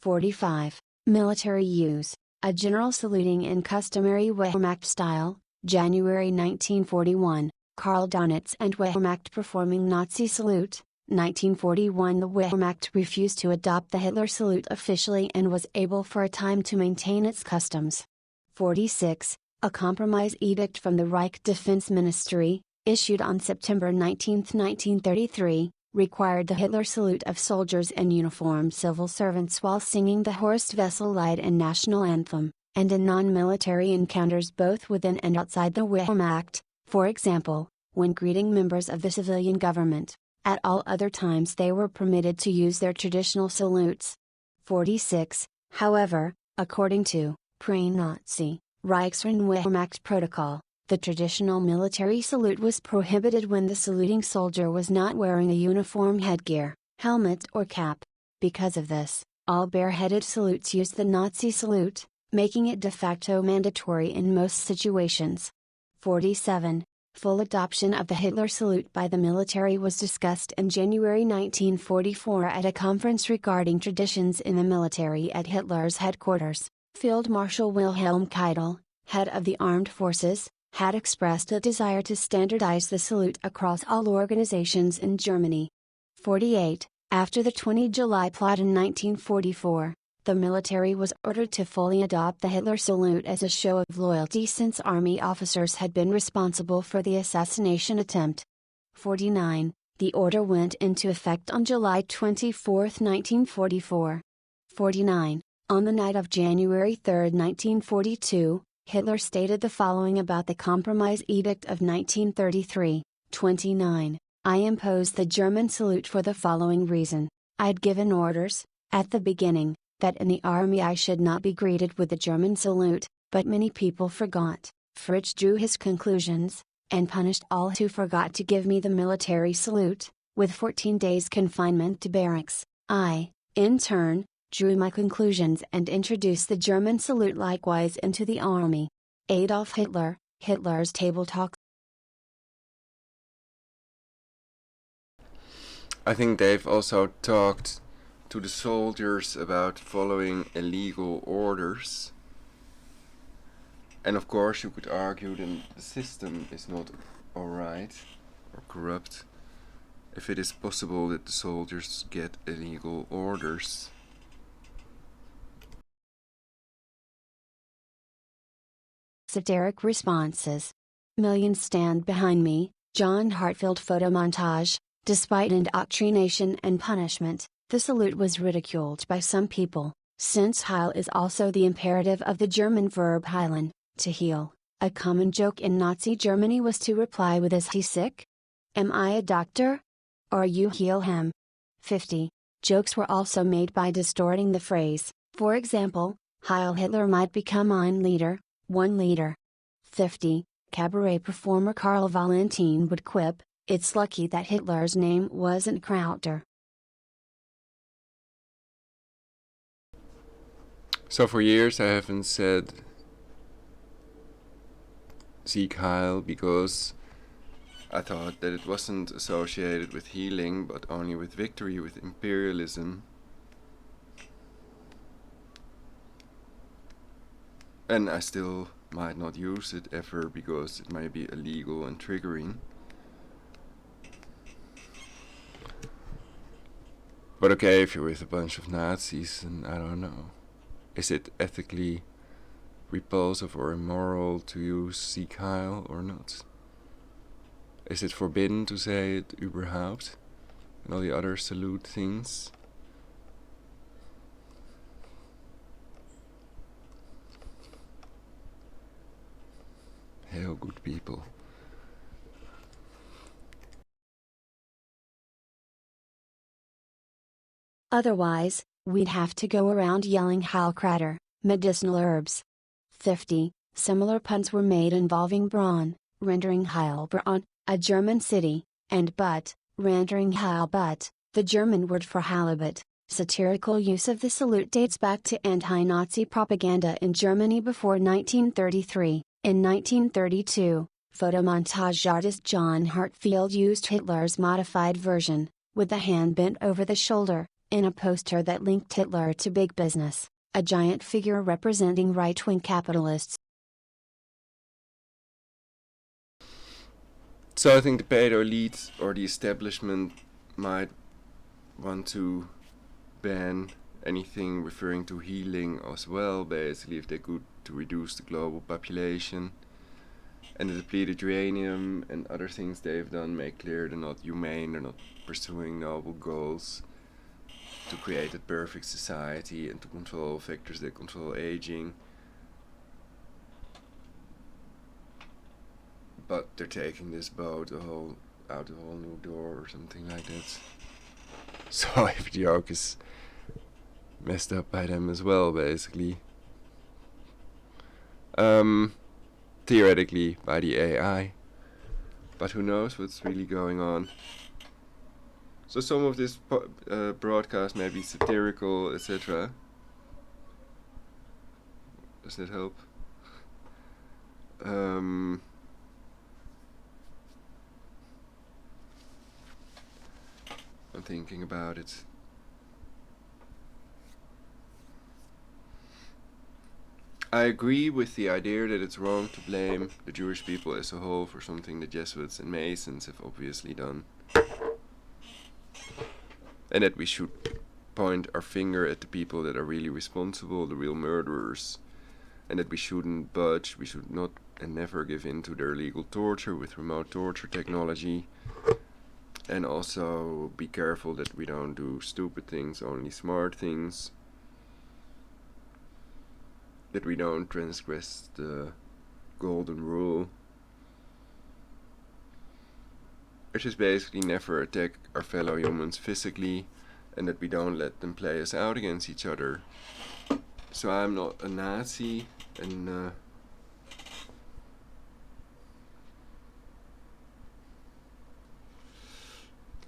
45. Military use, a general saluting in customary Wehrmacht style, January 1941, Karl Donitz and Wehrmacht performing Nazi salute. 1941 The Wehrmacht refused to adopt the Hitler salute officially and was able for a time to maintain its customs. 46. A compromise edict from the Reich Defense Ministry, issued on September 19, 1933, required the Hitler salute of soldiers and uniformed civil servants while singing the Horst Wessel-Lied and national anthem, and in non-military encounters both within and outside the Wehrmacht, for example, when greeting members of the civilian government. At all other times they were permitted to use their traditional salutes. 46. However, according to pre-Nazi Reichswehrmacht protocol, the traditional military salute was prohibited when the saluting soldier was not wearing a uniform headgear, helmet or cap. Because of this, all bareheaded salutes used the Nazi salute, making it de facto mandatory in most situations. 47. Full adoption of the Hitler salute by the military was discussed in January 1944 at a conference regarding traditions in the military at Hitler's headquarters. Field Marshal Wilhelm Keitel, head of the armed forces, had expressed a desire to standardize the salute across all organizations in Germany. 48. After the 20 July plot in 1944, the military was ordered to fully adopt the Hitler salute as a show of loyalty since army officers had been responsible for the assassination attempt. 49. The order went into effect on July 24, 1944. 49. On the night of January 3, 1942, Hitler stated the following about the Compromise Edict of 1933, 29. I imposed the German salute for the following reason. I'd given orders, at the beginning, that in the army I should not be greeted with the German salute, but many people forgot. Fritsch drew his conclusions, and punished all who forgot to give me the military salute, with 14 days confinement to barracks. I, in turn, drew my conclusions and introduced the German salute likewise into the army. Adolf Hitler, Hitler's Table Talk. I think they've also talked to the soldiers about following illegal orders. And of course you could argue that the system is not alright or corrupt if it is possible that the soldiers get illegal orders. Satiric responses. Millions stand behind me, John Hartfield photo montage. Despite indoctrination and punishment, the salute was ridiculed by some people, since Heil is also the imperative of the German verb heilen, to heal. A common joke in Nazi Germany was to reply with "Is he sick? Am I a doctor? Or you heal him?" 50. Jokes were also made by distorting the phrase. For example, Heil Hitler might become ein Liter, 1 liter. 50. Cabaret performer Karl Valentin would quip, "It's lucky that Hitler's name wasn't Krauter." So for years I haven't said Sieg Heil because I thought that it wasn't associated with healing but only with victory, with imperialism. And I still might not use it ever because it might be illegal and triggering. But okay, if you're with a bunch of Nazis, and I don't know. Is it ethically repulsive or immoral to use Sieg Heil or not? Is it forbidden to say it überhaupt? And all the other salute things? Hail, good people. Otherwise, we'd have to go around yelling Heilkrater, medicinal herbs. 50. Similar puns were made involving Braun, rendering Heilbronn, a German city, and Butt, rendering Heilbutt, the German word for halibut. Satirical use of the salute dates back to anti-Nazi propaganda in Germany before 1933. In 1932, photomontage artist John Hartfield used Hitler's modified version, with the hand bent over the shoulder, in a poster that linked Hitler to big business, a giant figure representing right-wing capitalists. So I think the pedo elite or the establishment might want to ban anything referring to healing as well, basically, if they could, to reduce the global population. And the depleted uranium and other things they've done make clear they're not humane, they're not pursuing noble goals to create a perfect society and to control factors that control aging. But they're taking this boat out a whole new door or something like that. So if the joke is messed up by them as well, basically. Theoretically by the AI. But who knows what's really going on. So some of this broadcast may be satirical, etc. Does that help? I'm thinking about it. I agree with the idea that it's wrong to blame the Jewish people as a whole for something the Jesuits and Masons have obviously done. And that we should point our finger at the people that are really responsible, the real murderers. And that we shouldn't budge, we should not and never give in to their illegal torture with remote torture technology. And also be careful that we don't do stupid things, only smart things. That we don't transgress the golden rule. Which is basically never attack our fellow humans physically, and that we don't let them play us out against each other. So I'm not a Nazi, and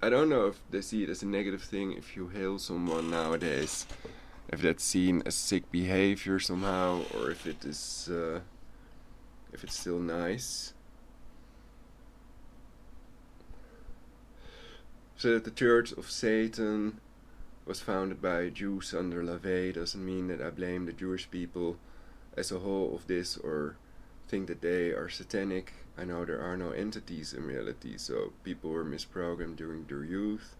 I don't know if they see it as a negative thing if you hail someone nowadays, if that's seen as sick behavior somehow, or if it is, if it's still nice. So that the Church of Satan was founded by Jews under LaVey doesn't mean that I blame the Jewish people as a whole of this or think that they are satanic. I know there are no entities in reality, so people were misprogrammed during their youth.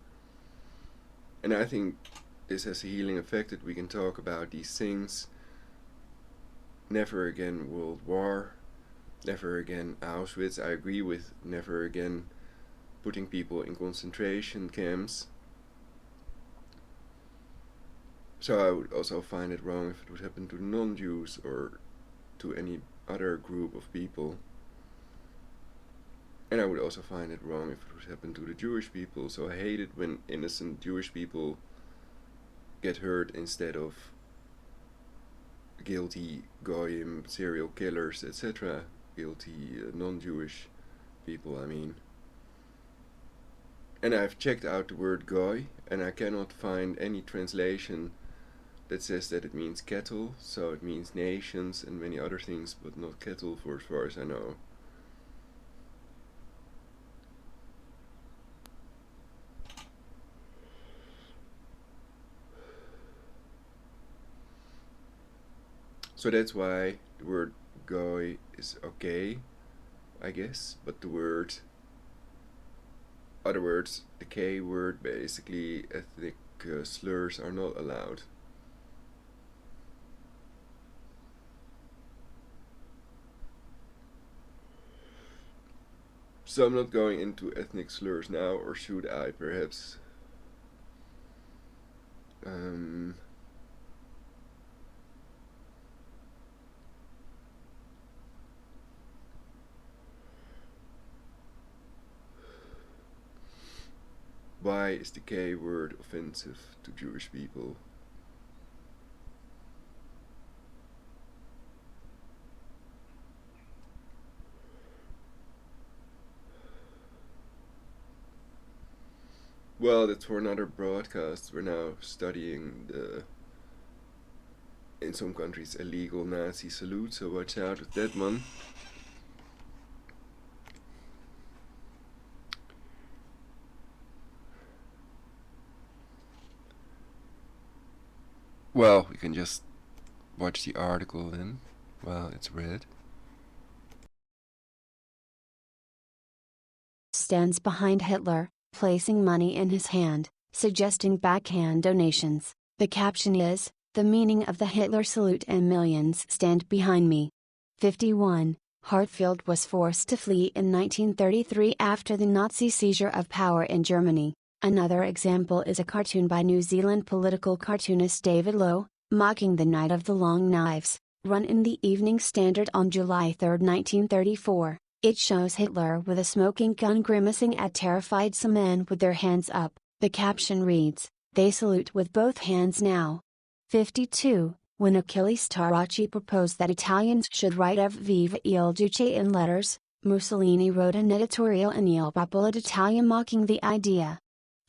And I think this has a healing effect that we can talk about these things. Never again World War, never again Auschwitz. I agree with never again putting people in concentration camps. So I would also find it wrong if it would happen to non-Jews or to any other group of people. And I would also find it wrong if it would happen to the Jewish people. So I hate it when innocent Jewish people get hurt instead of guilty goyim, serial killers, etc. Guilty non-Jewish people, I mean. And I've checked out the word goy, and I cannot find any translation that says that it means cattle, so it means nations and many other things, but not cattle for as far as I know. So that's why the word goy is okay, I guess, but the word, other words, the K word, basically ethnic slurs are not allowed. So I'm not going into ethnic slurs now, or should I perhaps? Why is the K word offensive to Jewish people? Well, that's for another broadcast. We're now studying the, in some countries, illegal Nazi salute, so watch out with that one. Well, we can just watch the article then, while it's read. Stands behind Hitler, placing money in his hand, suggesting backhand donations. The caption is, "The meaning of the Hitler salute and millions stand behind me." 51. Hartfield was forced to flee in 1933 after the Nazi seizure of power in Germany. Another example is a cartoon by New Zealand political cartoonist David Lowe, mocking the Night of the Long Knives, run in the Evening Standard on July 3, 1934. It shows Hitler with a smoking gun grimacing at terrified some men with their hands up. The caption reads, "They salute with both hands now." 52. When Achille Starace proposed that Italians should write Evviva il Duce in letters, Mussolini wrote an editorial in Il Popolo d'Italia mocking the idea.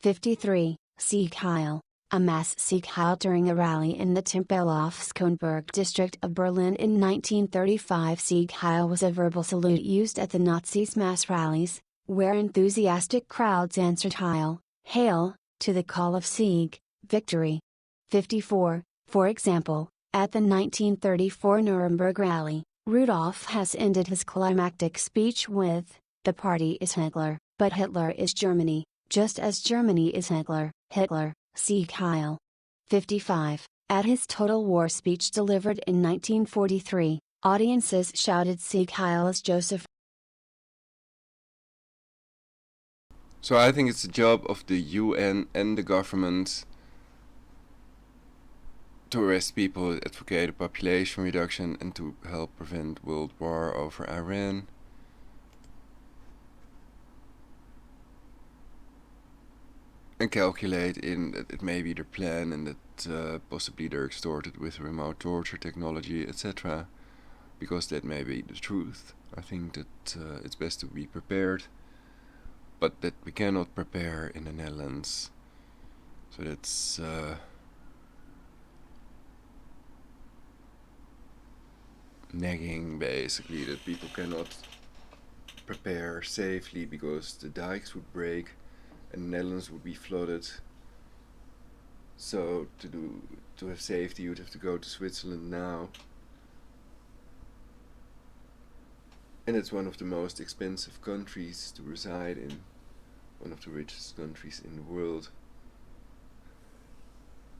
53. Sieg Heil. A mass Sieg Heil during a rally in the Tempelhof-Schönberg district of Berlin in 1935. Sieg Heil was a verbal salute used at the Nazis' mass rallies, where enthusiastic crowds answered Heil, hail, to the call of Sieg, victory. 54. For example, at the 1934 Nuremberg rally, Rudolf Hess ended his climactic speech with, "The party is Hitler, but Hitler is Germany. Just as Germany is Hitler, Hitler, Sieg Heil." 55. At his Total War speech delivered in 1943, audiences shouted Sieg Heil as Joseph. So I think it's the job of the UN and the government to arrest people that advocate population reduction and to help prevent world war over Iran. And calculate in that it may be their plan and that possibly they're extorted with remote torture technology, etc. Because that may be the truth. I think that it's best to be prepared. but that we cannot prepare in the Netherlands. So that's nagging, basically, that people cannot prepare safely because the dikes would break and the Netherlands would be flooded. So to have safety, you'd have to go to Switzerland now. And it's one of the most expensive countries to reside in, one of the richest countries in the world.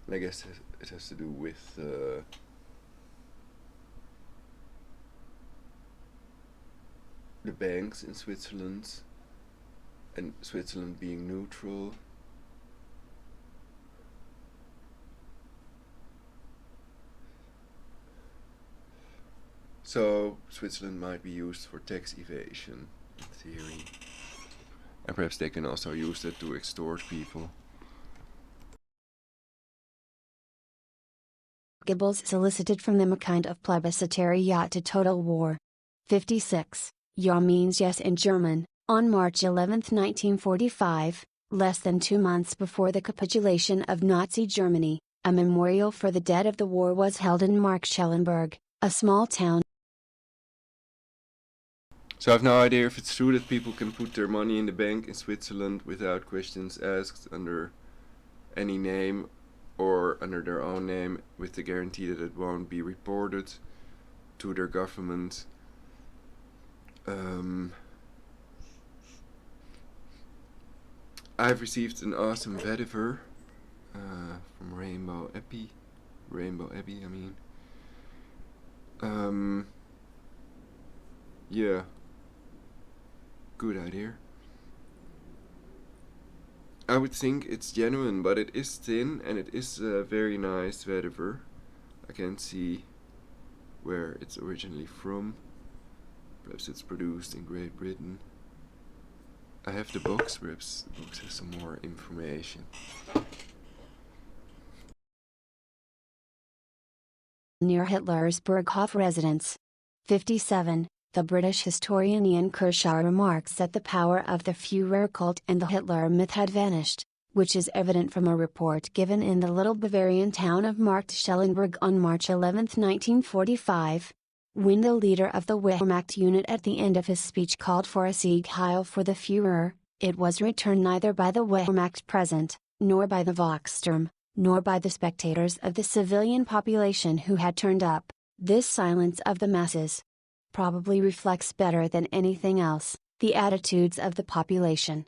And I guess it has to do with the banks in Switzerland, and Switzerland being neutral. So Switzerland might be used for tax evasion, in theory. And perhaps they can also use that to extort people. Goebbels solicited from them a kind of plebiscitary yacht to total war. 56. Ja means yes in German. On March 11, 1945, less than 2 months before the capitulation of Nazi Germany, a memorial for the dead of the war was held in Marktschellenberg, a small town. So I have no idea if it's true that people can put their money in the bank in Switzerland without questions asked under any name or under their own name, with the guarantee that it won't be reported to their government. I've received an awesome vetiver from 𝙵𝙸𝚁𝚂𝚃, I mean. Yeah. Good idea. I would think it's genuine, but it is thin and it is a very nice vetiver. I can't see where it's originally from. Perhaps it's produced in Great Britain. I have the box, perhaps the box has some more information. Near Hitler's Berghof residence. 57. The British historian Ian Kershaw remarks that the power of the Führer cult and the Hitler myth had vanished, which is evident from a report given in the little Bavarian town of Marktschellenberg on March 11, 1945. When the leader of the Wehrmacht unit at the end of his speech called for a Sieg Heil for the Führer, it was returned neither by the Wehrmacht present, nor by the Volkssturm, nor by the spectators of the civilian population who had turned up. This silence of the masses probably reflects better than anything else the attitudes of the population.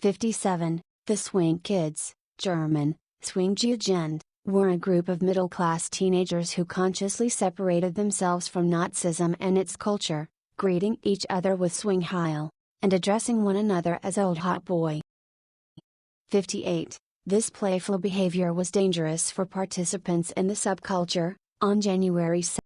57. The Swing Kids, German, 𝙲𝙾𝙽𝚃𝚃, were a group of middle-class teenagers who consciously separated themselves from Nazism and its culture, greeting each other with Swing Heil, and addressing one another as Old Hot Boy. 58. This playful behavior was dangerous for participants in the subculture. On January 2,